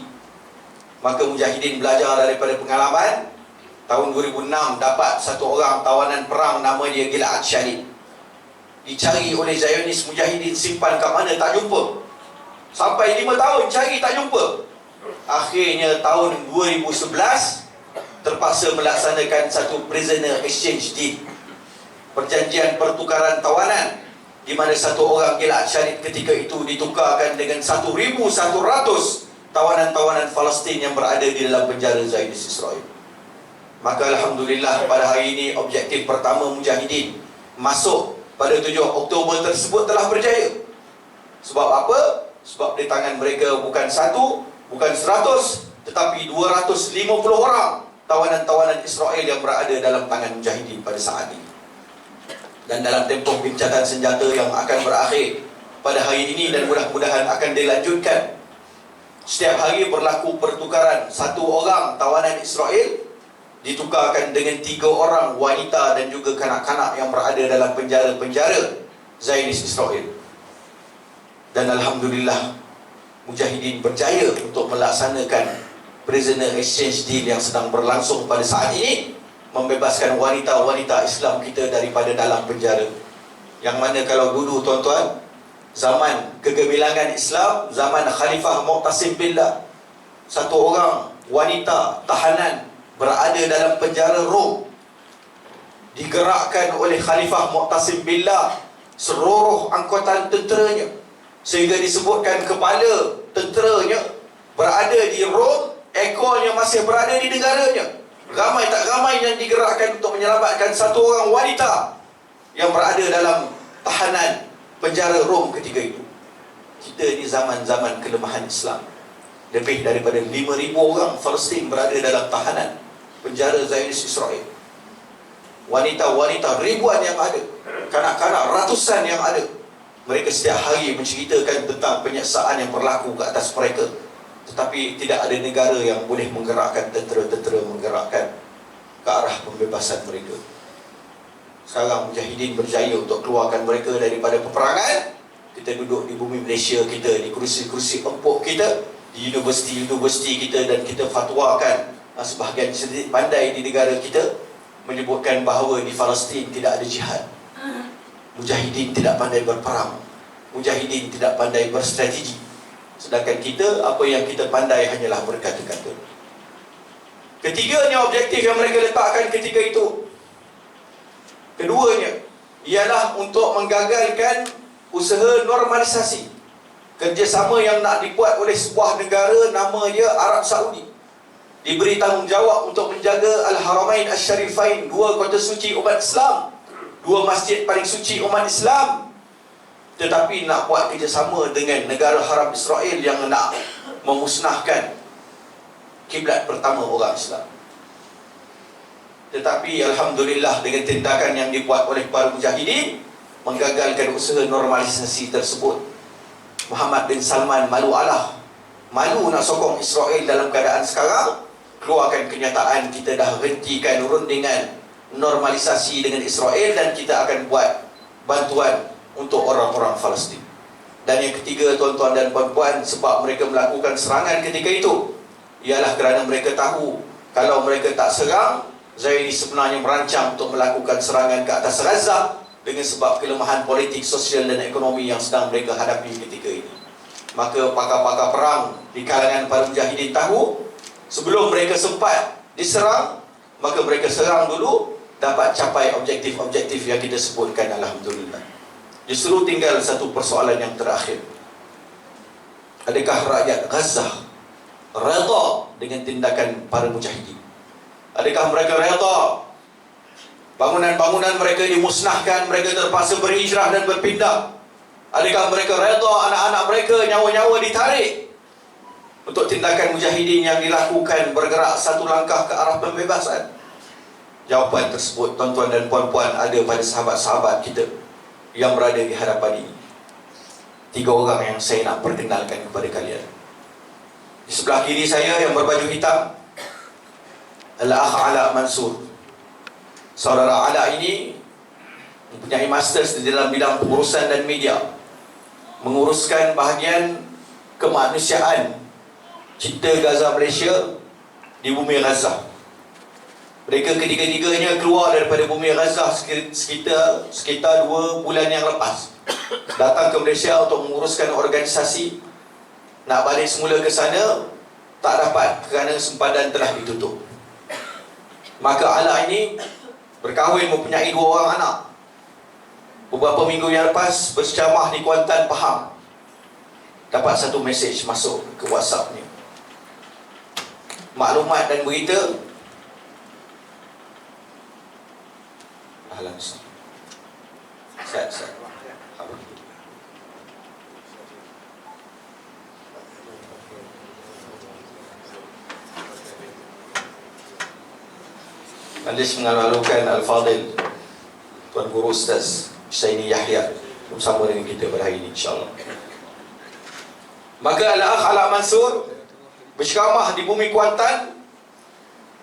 Maka mujahidin belajar daripada pengalaman. Tahun 2006 dapat satu orang tawanan perang, nama dia Gilad Shalit. Dicari oleh Zionis, mujahidin simpan kat mana tak jumpa. Sampai 5 tahun cari tak jumpa. Akhirnya tahun 2011 terpaksa melaksanakan satu prisoner exchange deal, perjanjian pertukaran tawanan, di mana satu orang Gilad Shalit ketika itu ditukarkan dengan 1,100 tawanan-tawanan Palestin yang berada di dalam penjara Zionis Israel. Maka Alhamdulillah pada hari ini objektif pertama mujahidin masuk pada 7 Oktober tersebut telah berjaya. Sebab apa? Sebab di tangan mereka bukan 1, bukan 100, tetapi 250 orang tawanan-tawanan Israel yang berada dalam tangan mujahidin pada saat ini. Dan dalam tempoh gencatan senjata yang akan berakhir pada hari ini dan mudah-mudahan akan dilanjutkan, setiap hari berlaku pertukaran. 1 orang tawanan Israel ditukarkan dengan 3 orang wanita dan juga kanak-kanak yang berada dalam penjara-penjara Zionis Israel. Dan Alhamdulillah mujahidin berjaya untuk melaksanakan prisoner exchange deal yang sedang berlangsung pada saat ini, membebaskan wanita-wanita Islam kita daripada dalam penjara. Yang mana kalau dulu tuan-tuan, zaman kegemilangan Islam, zaman Khalifah Mu'tasim Billah, 1 orang wanita tahanan berada dalam penjara Rom, digerakkan oleh Khalifah Mu'tasim Billah seluruh angkutan tenteranya, sehingga disebutkan kepala tenteranya berada di Rom, ekornya masih berada di negaranya. Ramai tak ramai yang digerakkan untuk menyelamatkan 1 orang wanita yang berada dalam tahanan penjara Rom ketika itu. Kita di zaman-zaman kelemahan Islam, lebih daripada 5,000 orang Palestin berada dalam tahanan penjara Zionis Israel. Wanita-wanita ribuan yang ada, kanak-kanak ratusan yang ada. Mereka setiap hari menceritakan tentang penyiksaan yang berlaku ke atas mereka. Tetapi tidak ada negara yang boleh menggerakkan tentera-tentera menggerakkan ke arah pembebasan mereka. Sekarang mujahidin berjaya untuk keluarkan mereka daripada peperangan. Kita duduk di bumi Malaysia kita, di kursi-kursi empuk kita, di universiti-universiti kita, dan kita fatwakan. Sebahagian sedikit pandai di negara kita menyebutkan bahawa di Palestin tidak ada jihad. Mujahidin tidak pandai berperang, mujahidin tidak pandai berstrategi. Sedangkan kita, apa yang kita pandai hanyalah berkata-kata. Ketiganya objektif yang mereka letakkan ketika itu. Keduanya ialah untuk menggagalkan usaha normalisasi kerjasama yang nak dibuat oleh sebuah negara nama dia Arab Saudi. Diberi tanggungjawab untuk menjaga Al-Haramain Asy-Syarifain, 2 kota suci umat Islam, 2 masjid paling suci umat Islam. tetapi nak buat kerjasama dengan negara haram Israel yang nak memusnahkan kiblat pertama orang Islam. Tetapi Alhamdulillah dengan tindakan yang dibuat oleh para mujahidin menggagalkan usaha normalisasi tersebut. Muhammad bin Salman malu nak sokong Israel dalam keadaan sekarang, keluarkan kenyataan kita dah hentikan rundingan normalisasi dengan Israel dan kita akan buat bantuan untuk orang-orang Palestin. Dan yang ketiga, tuan-tuan dan puan-puan, sebab mereka melakukan serangan ketika itu ialah kerana mereka tahu kalau mereka tak serang, Zaidi sebenarnya merancang untuk melakukan serangan ke atas Gaza dengan sebab kelemahan politik, sosial dan ekonomi yang sedang mereka hadapi ketika ini. Maka pakar-pakar perang di kalangan para mujahidin tahu sebelum mereka sempat diserang, maka mereka serang dulu, dapat capai objektif-objektif yang kita sebutkan. Alhamdulillah. Justru tinggal satu persoalan yang terakhir. Adakah rakyat Gaza redha dengan tindakan para mujahidin? Adakah mereka redha bangunan-bangunan mereka dimusnahkan, mereka terpaksa berhijrah dan berpindah? Adakah mereka redha anak-anak mereka nyawa-nyawa ditarik untuk tindakan mujahidin yang dilakukan bergerak satu langkah ke arah pembebasan? Jawapan tersebut, tuan-tuan dan puan-puan, ada pada sahabat-sahabat kita yang berada di hadapan ini. 3 orang yang saya nak perkenalkan kepada kalian. Di sebelah kiri saya yang berbaju hitam, Al-Akh Ala Mansur. Saudara Ala ini mempunyai masters di dalam bidang pengurusan dan media, menguruskan bahagian kemanusiaan Cinta Gaza Malaysia di bumi Gaza. Mereka ketiga-tiganya keluar daripada bumi Gaza sekitar 2 bulan yang lepas, datang ke Malaysia untuk menguruskan organisasi. Nak balik semula ke sana tak dapat kerana sempadan telah ditutup. Maka Ala ini berkahwin, mempunyai 2 orang anak. Beberapa minggu yang lepas berceramah di Kuantan, Pahang, dapat satu mesej masuk ke WhatsApp-nya, maklumat dan berita. Ahlan Ustaz. Majlis mengalu-alukan Al-Fadil Tuan Guru Ustaz Husaini Yahya bersama dengan kita pada hari ini, insyaAllah. Maka Al-Akh Ala Mansur berceramah di bumi Kuantan.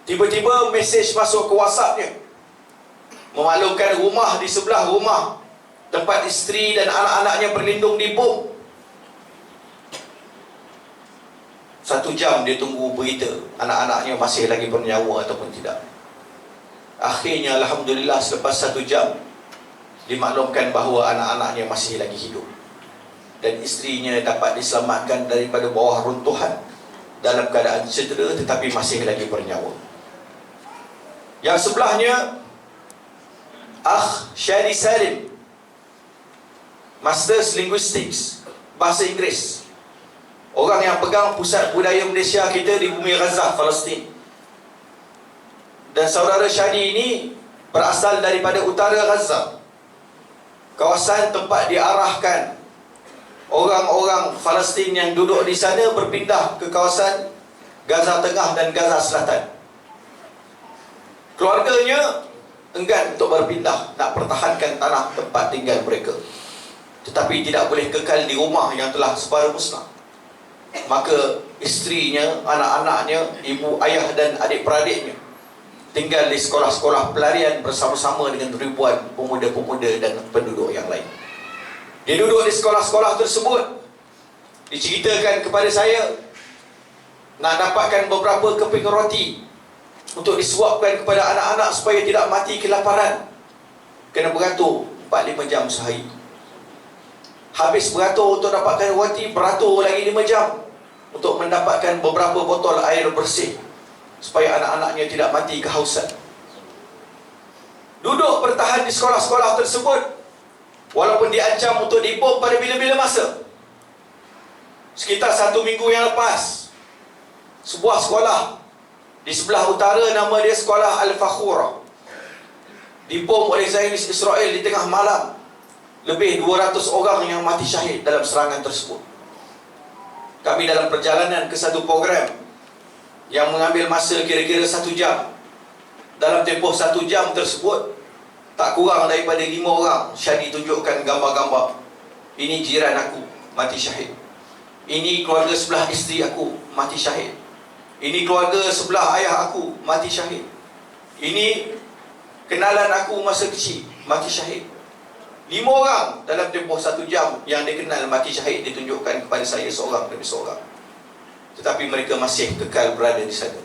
Tiba-tiba mesej masuk ke WhatsApp-nya, memaklumkan rumah di sebelah rumah tempat isteri dan anak-anaknya berlindung di bom. 1 jam dia tunggu berita anak-anaknya masih lagi bernyawa ataupun tidak. Akhirnya Alhamdulillah selepas 1 jam dimaklumkan bahawa anak-anaknya masih lagi hidup dan isterinya dapat diselamatkan daripada bawah runtuhan dalam keadaan cedera tetapi masih lagi bernyawa. Yang sebelahnya Akh Syari Salim, Masters Linguistics, Bahasa Inggeris, orang yang pegang pusat budaya Malaysia kita di bumi Gaza, Palestin. Dan saudara Syadi ini berasal daripada utara Gaza, kawasan tempat diarahkan orang-orang Palestin yang duduk di sana berpindah ke kawasan Gaza Tengah dan Gaza Selatan. Keluarganya enggan untuk berpindah, nak pertahankan tanah tempat tinggal mereka, tetapi tidak boleh kekal di rumah yang telah separuh musnah. Maka isterinya, anak-anaknya, ibu, ayah dan adik-beradiknya tinggal di sekolah-sekolah pelarian bersama-sama dengan ribuan pemuda-pemuda dan penduduk yang lain. Dia duduk di sekolah-sekolah tersebut. Diceritakan kepada saya nak dapatkan beberapa keping roti untuk disuapkan kepada anak-anak supaya tidak mati kelaparan. Kena beratur 4-5 jam sehari. Habis beratur untuk dapatkan roti, beratur lagi 5 jam untuk mendapatkan beberapa botol air bersih supaya anak-anaknya tidak mati kehausan. Duduk bertahan di sekolah-sekolah tersebut walaupun diancam untuk dibom pada bila-bila masa. Sekitar 1 minggu yang lepas, sebuah sekolah di sebelah utara, nama dia Sekolah Al-Fakhura, dibom oleh Zionis Israel di tengah malam. Lebih 200 orang yang mati syahid dalam serangan tersebut. Kami dalam perjalanan ke satu program yang mengambil masa kira-kira 1 jam. Dalam tempoh 1 jam tersebut, tak kurang daripada 5 orang Syadi tunjukkan gambar-gambar. Ini jiran aku, mati syahid. Ini keluarga sebelah isteri aku, mati syahid. Ini keluarga sebelah ayah aku, mati syahid. Ini kenalan aku masa kecil, mati syahid. 5 orang dalam tempoh 1 jam yang dikenal mati syahid ditunjukkan kepada saya seorang demi seorang. Tetapi mereka masih kekal berada di sana.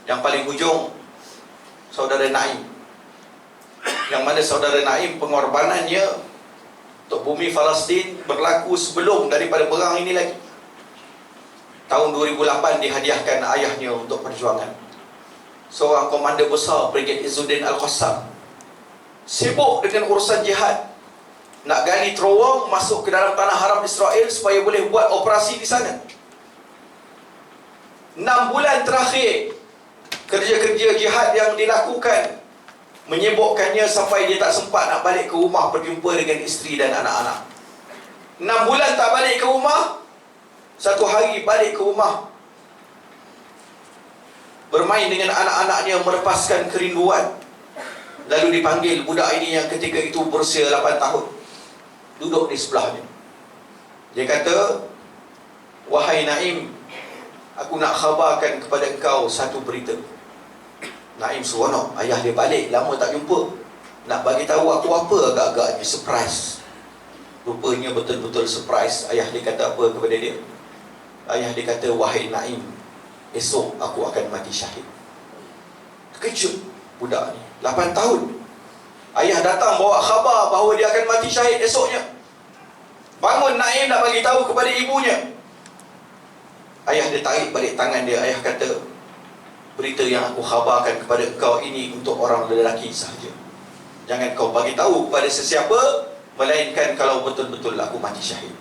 Yang paling hujung, saudara Naim. Yang mana saudara Naim pengorbanannya untuk bumi Palestin berlaku sebelum daripada perang ini lagi. Tahun 2008 dihadiahkan ayahnya untuk perjuangan. Seorang komander besar Brigade Izzuddin Al-Qassam sibuk dengan urusan jihad, nak gali terowong masuk ke dalam tanah haram Israel supaya boleh buat operasi di sana. 6 bulan terakhir kerja-kerja jihad yang dilakukan menyibukkannya sampai dia tak sempat nak balik ke rumah berjumpa dengan isteri dan anak-anak. 6 bulan tak balik ke rumah, satu hari balik ke rumah, bermain dengan anak-anaknya, melepaskan kerinduan. Lalu dipanggil budak ini yang ketika itu berusia 8 tahun, duduk di sebelahnya. Dia kata, "Wahai Naim, aku nak khabarkan kepada engkau satu berita." Naim seronok, ayah dia balik, lama tak jumpa, nak bagi tahu aku apa, agak-agaknya surprise. Rupanya betul-betul surprise. Ayah dia kata apa kepada dia? Ayah dia kata, "Wahai Naim, esok aku akan mati syahid." Terkejut budak ni, 8 tahun. Ayah datang bawa khabar bahawa dia akan mati syahid esoknya. Bangun Naim nak bagi tahu kepada ibunya. Ayah dia tarik balik tangan dia. Ayah kata, "Berita yang aku khabarkan kepada engkau ini untuk orang lelaki sahaja. Jangan kau bagi tahu kepada sesiapa, melainkan kalau betul-betul aku mati syahid."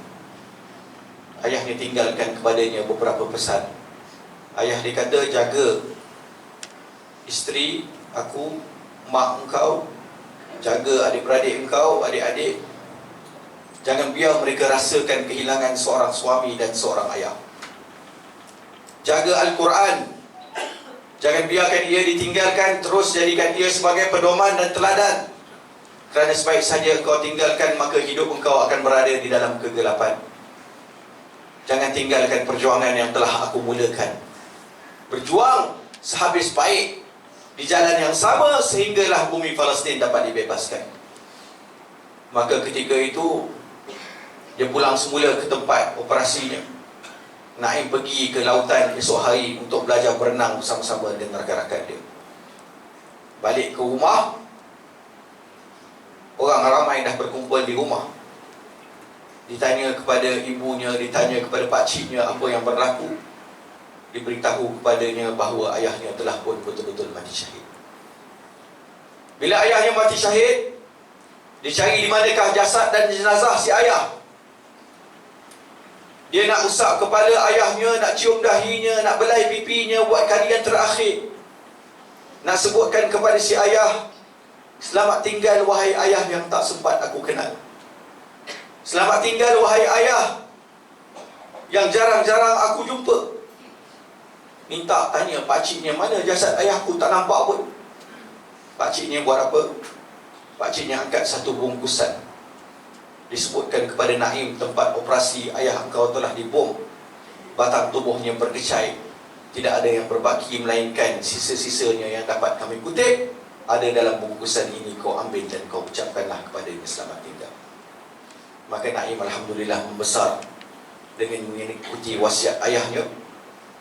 Ayahnya tinggalkan kepadanya beberapa pesan. Ayah dia kata, "Jaga isteri aku, mak engkau, jaga adik-beradik engkau, adik-adik. Jangan biar mereka rasakan kehilangan seorang suami dan seorang ayah. Jaga Al-Quran. Jangan biarkan ia ditinggalkan, terus jadikan ia sebagai pedoman dan teladan. Kerana sebaik saja engkau tinggalkan, maka hidup engkau akan berada di dalam kegelapan. Jangan tinggalkan perjuangan yang telah aku mulakan. Berjuang sehabis baik di jalan yang sama sehinggalah bumi Palestin dapat dibebaskan." Maka ketika itu dia pulang semula ke tempat operasinya. Naim pergi ke lautan esok hari untuk belajar berenang bersama-sama dengan rakan-rakan dia. Balik ke rumah, orang ramai dah berkumpul di rumah. Ditanya kepada ibunya, ditanya kepada pakciknya apa yang berlaku. Diberitahu kepadanya bahawa ayahnya telah pun betul-betul mati syahid. Bila ayahnya mati syahid, dicari di manakah jasad dan jenazah si ayah. Dia nak usap kepala ayahnya, nak cium dahinya, nak belai pipinya, buat kalian terakhir. Nak sebutkan kepada si ayah, "Selamat tinggal wahai ayah yang tak sempat aku kenal. Selamat tinggal wahai ayah yang jarang-jarang aku jumpa." Minta tanya pakciknya, "Mana jasad ayahku? Tak nampak pun." Pakciknya buat apa? Pakciknya angkat satu bungkusan. Disebutkan kepada Naim, "Tempat operasi ayah engkau telah dibom. Batang tubuhnya berkecai. Tidak ada yang berbaki melainkan sisa-sisanya yang dapat kami kutip. Ada dalam bungkusan ini, kau ambil dan kau ucapkanlah kepadanya selamat tinggal." Maka Naim alhamdulillah membesar dengan mengikuti wasiat ayahnya.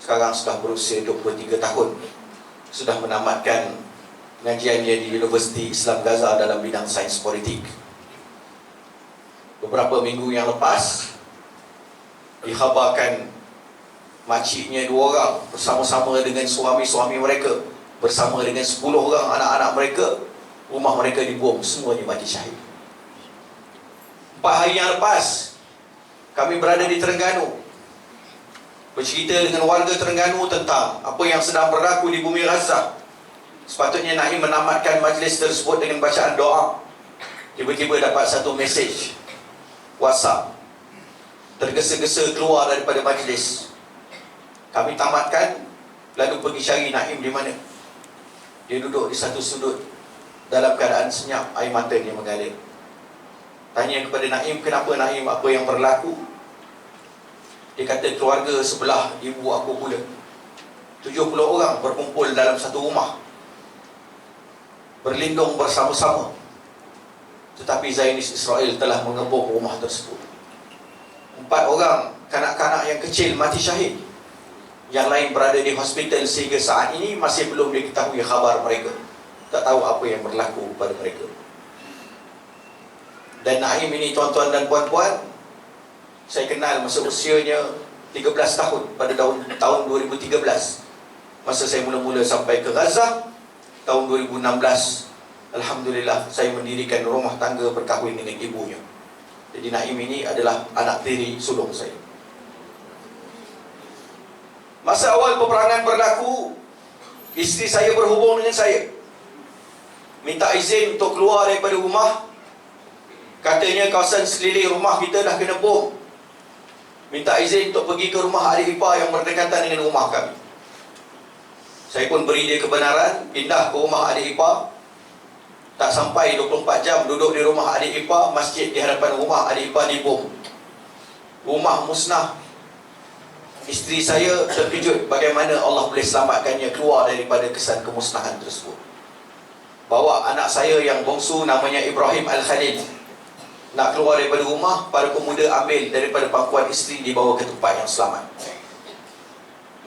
Sekarang sudah berusia 23 tahun. Sudah menamatkan pengajiannya di Universiti Islam Gaza dalam bidang sains politik. Beberapa minggu yang lepas, dikhabarkan makciknya 2 orang bersama-sama dengan suami-suami mereka, bersama dengan 10 orang anak-anak mereka, rumah mereka dibom, semuanya mati syahid. 4 hari yang lepas, kami berada di Terengganu, bercerita dengan warga Terengganu tentang apa yang sedang berlaku di bumi Gaza. Sepatutnya Naim menamatkan majlis tersebut dengan bacaan doa. Tiba-tiba dapat satu mesej WhatsApp, tergesa-gesa keluar daripada majlis. Kami tamatkan, lalu pergi cari Naim di mana. Dia duduk di satu sudut dalam keadaan senyap, air matanya mengalir. Tanya kepada Naim, kenapa Naim, apa yang berlaku? Dia kata, keluarga sebelah ibu aku pula, 70 orang berkumpul dalam satu rumah, berlindung bersama-sama. Tetapi Zionis Israel telah mengebom rumah tersebut. 4 orang kanak-kanak yang kecil mati syahid. Yang lain berada di hospital sehingga saat ini masih belum diketahui khabar mereka. Tak tahu apa yang berlaku pada mereka. Dan Naim ini, tuan-tuan dan puan-puan, saya kenal masa usianya 13 tahun pada tahun 2013. Masa saya mula-mula sampai ke Gaza, tahun 2016, Alhamdulillah, saya mendirikan rumah tangga berkahwin dengan ibunya. Jadi Naim ini adalah anak tiri sulung saya. Masa awal peperangan berlaku, isteri saya berhubung dengan saya, minta izin untuk keluar daripada rumah. Katanya kawasan sekeliling rumah kita dah kena bom. Minta izin untuk pergi ke rumah adik ipar yang berdekatan dengan rumah kami. Saya pun beri dia kebenaran, pindah ke rumah adik ipar. Tak sampai 24 jam duduk di rumah adik ipar, masjid di hadapan rumah adik ipar dibom. Rumah musnah. Isteri saya terkejut bagaimana Allah boleh selamatkannya keluar daripada kesan kemusnahan tersebut. Bawa anak saya yang bongsu namanya Ibrahim Al-Khalil, nak keluar daripada rumah, para pemuda ambil daripada pangkuan isteri, dibawa ke tempat yang selamat.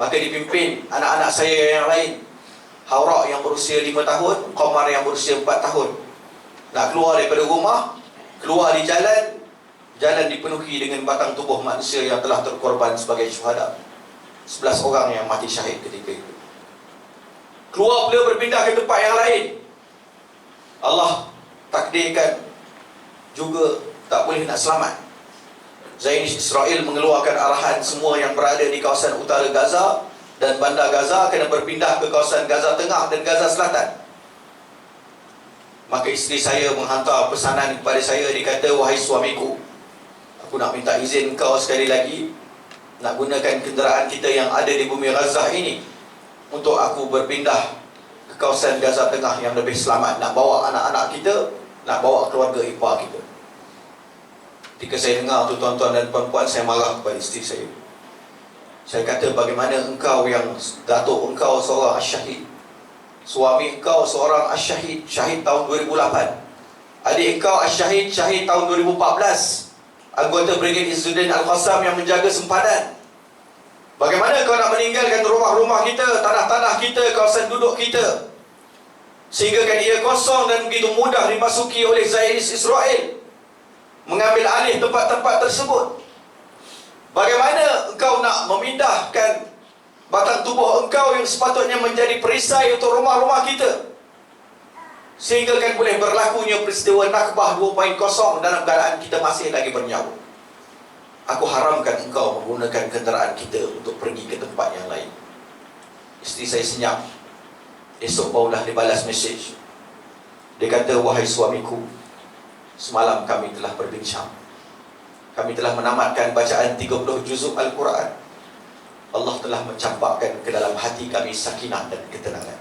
Maka dipimpin anak-anak saya yang lain, Haura yang berusia 5 tahun, Qamar yang berusia 4 tahun, nak keluar daripada rumah, keluar di jalan. Jalan dipenuhi dengan batang tubuh manusia yang telah terkorban sebagai syuhada. 11 orang yang mati syahid ketika itu. Keluar pula berpindah ke tempat yang lain. Allah takdirkan juga tak boleh nak selamat. Zionis Israel mengeluarkan arahan semua yang berada di kawasan utara Gaza dan bandar Gaza kena berpindah ke kawasan Gaza Tengah dan Gaza Selatan. Maka isteri saya menghantar pesanan kepada saya. Dia kata, wahai suamiku, aku nak minta izin kau sekali lagi, nak gunakan kenderaan kita yang ada di bumi Gaza ini untuk aku berpindah ke kawasan Gaza Tengah yang lebih selamat. Nak bawa anak-anak kita, nak bawa keluarga ipar kita. Ketika saya dengar tu, tuan-tuan dan puan-puan, saya marah kepada isteri saya. Saya kata, bagaimana engkau yang datuk engkau seorang asyahid, suami engkau seorang asyahid, syahid tahun 2008, adik engkau asyahid, syahid tahun 2014, anggota Brigade Izzuddin Al-Qassam yang menjaga sempadan. Bagaimana kau nak meninggalkan rumah-rumah kita, tanah-tanah kita, kawasan duduk kita, sehingga kan ia kosong dan begitu mudah dimasuki oleh Zionis Israel, mengambil alih tempat-tempat tersebut? Bagaimana engkau nak memindahkan batang tubuh engkau yang sepatutnya menjadi perisai untuk rumah-rumah kita, sehingga kan boleh berlakunya peristiwa Nakbah 2.0 dalam keadaan kita masih lagi bernyawa? Aku haramkan engkau menggunakan kenderaan kita untuk pergi ke tempat yang lain. Isteri saya senyap. Esok barulah dia balas mesej. Dia kata, wahai suamiku, semalam kami telah berbincang. Kami telah menamatkan bacaan 30 juzuk Al-Quran. Allah telah mencampakkan ke dalam hati kami sakinah dan ketenangan.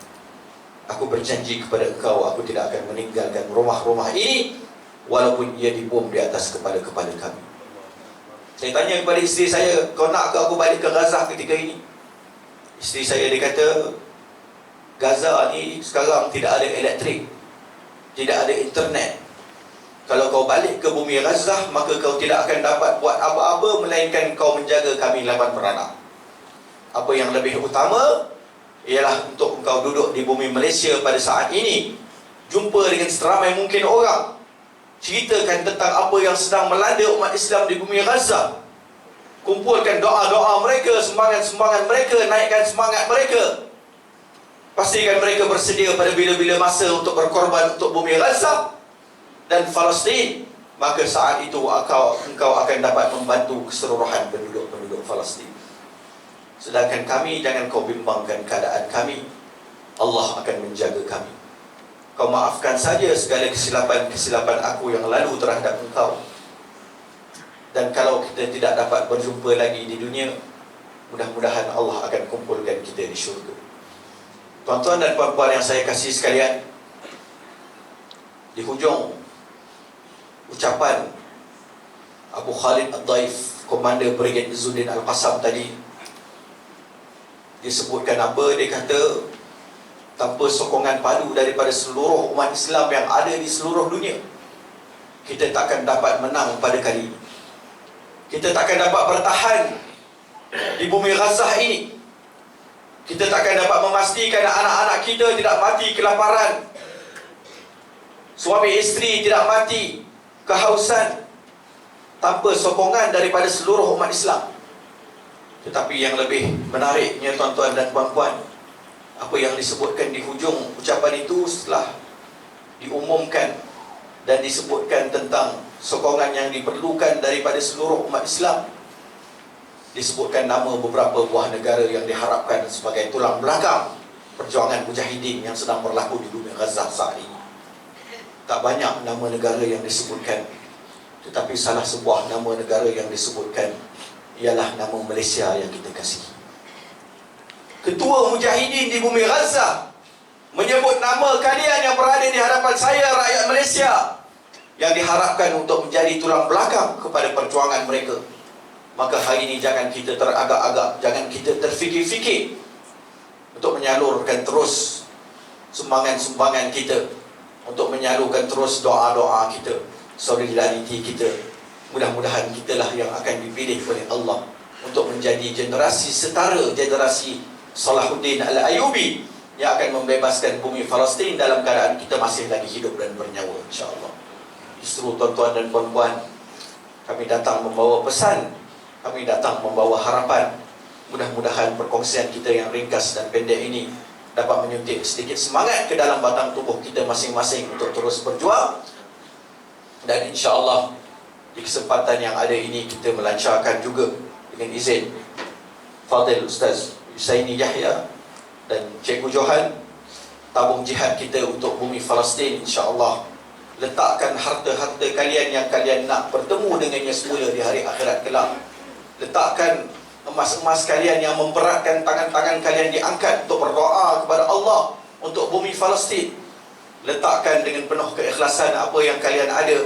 Aku berjanji kepada engkau, aku tidak akan meninggalkan rumah-rumah ini walaupun ia dibom di atas kepala-kepala kami. Saya tanya kepada isteri saya, kau nak ke aku balik ke Gaza ketika ini? Isteri saya dia kata, Gaza ni sekarang tidak ada elektrik, tidak ada internet. Kalau kau balik ke bumi Gaza, maka kau tidak akan dapat buat apa-apa melainkan kau menjaga kami lawan beranak. Apa yang lebih utama ialah untuk engkau duduk di bumi Malaysia pada saat ini, jumpa dengan seramai mungkin orang, ceritakan tentang apa yang sedang melanda umat Islam di bumi Gaza, kumpulkan doa-doa mereka, sumbangan-sumbangan mereka, naikkan semangat mereka, pastikan mereka bersedia pada bila-bila masa untuk berkorban untuk bumi Gaza dan Palestin. Maka saat itu engkau akan dapat membantu keseluruhan penduduk-penduduk Palestin. Sedangkan kami, jangan kau bimbangkan keadaan kami, Allah akan menjaga kami. Kau maafkan saja segala kesilapan-kesilapan aku yang lalu terhadap engkau. Dan kalau kita tidak dapat berjumpa lagi di dunia, mudah-mudahan Allah akan kumpulkan kita di syurga. Tuan-tuan dan puan-puan yang saya kasih sekalian, di hujung ucapan Abu Khalid Al-Daif, Komander Brigade Izzuddin Al-Qassam tadi, disebutkan apa? Dia kata, tanpa sokongan padu daripada seluruh umat Islam yang ada di seluruh dunia, kita takkan dapat menang pada kali ini. Kita takkan dapat bertahan di bumi Gaza ini. Kita takkan dapat memastikan anak-anak kita tidak mati kelaparan, suami isteri tidak mati kehausan, tanpa sokongan daripada seluruh umat Islam. Tetapi yang lebih menariknya tuan-tuan dan puan-puan, apa yang disebutkan di hujung ucapan itu setelah diumumkan dan disebutkan tentang sokongan yang diperlukan daripada seluruh umat Islam, disebutkan nama beberapa buah negara yang diharapkan sebagai tulang belakang perjuangan mujahidin yang sedang berlaku di bumi Gaza saat ini. Tak banyak nama negara yang disebutkan, tetapi salah sebuah nama negara yang disebutkan ialah nama Malaysia yang kita kasih. Ketua Mujahidin di bumi Gaza menyebut nama kalian yang berada di hadapan saya, rakyat Malaysia, yang diharapkan untuk menjadi tulang belakang kepada perjuangan mereka. Maka hari ini jangan kita teragak-agak, jangan kita terfikir-fikir untuk menyalurkan terus sumbangan-sumbangan kita, untuk menyalurkan terus doa-doa kita, solidariti kita. Mudah-mudahan kitalah yang akan dipilih oleh Allah untuk menjadi generasi setara generasi Salahuddin Al-Ayyubi yang akan membebaskan bumi Palestin dalam keadaan kita masih lagi hidup dan bernyawa, insya-Allah. Justru tuan-tuan dan puan-puan, kami datang membawa pesan, kami datang membawa harapan. Mudah-mudahan perkongsian kita yang ringkas dan pendek ini dapat menyuntik sedikit semangat ke dalam batang tubuh kita masing-masing untuk terus berjuang. Dan insya-Allah di kesempatan yang ada ini kita melancarkan juga dengan izin Fadil Ustaz Husaini Yahya dan Cikgu Johan, tabung jihad kita untuk bumi Palestin, insya-Allah. Letakkan harta-harta kalian yang kalian nak bertemu dengannya semula di hari akhirat kelak. Letakkan emas-emas kalian yang memberatkan tangan-tangan kalian diangkat untuk berdoa kepada Allah untuk bumi Palestin. Letakkan dengan penuh keikhlasan apa yang kalian ada,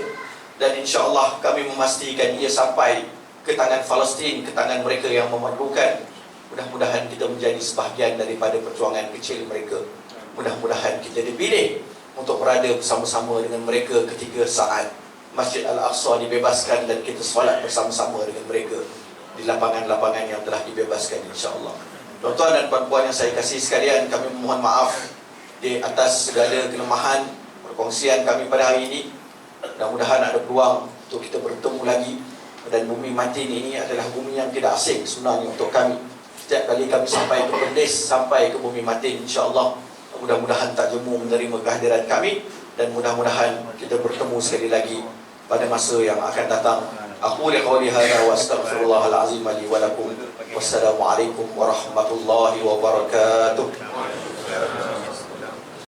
dan insya-Allah kami memastikan ia sampai ke tangan Palestin, ke tangan mereka yang memerlukan. Mudah-mudahan kita menjadi sebahagian daripada perjuangan kecil mereka. Mudah-mudahan kita dipilih untuk berada bersama-sama dengan mereka ketika saat Masjid Al-Aqsa dibebaskan dan kita solat bersama-sama dengan mereka di lapangan-lapangan yang telah dibebaskan, insya-Allah. Tuan-tuan dan puan-puan yang saya kasih sekalian, kami mohon maaf di atas segala kelemahan perkongsian kami pada hari ini. Mudah-mudahan ada peluang untuk kita bertemu lagi. Dan bumi Matin ini adalah bumi yang tidak asing sebenarnya untuk kami. Setiap kali kami sampai ke Perlis, sampai ke bumi Matin, insya-Allah, mudah-mudahan tak jemu menerima kehadiran kami, dan mudah-mudahan kita bertemu sekali lagi pada masa yang akan datang. Aku liqauli hadza wa astaghfirullahal azim li wa lakum. Wassalamualaikum warahmatullahi wabarakatuh.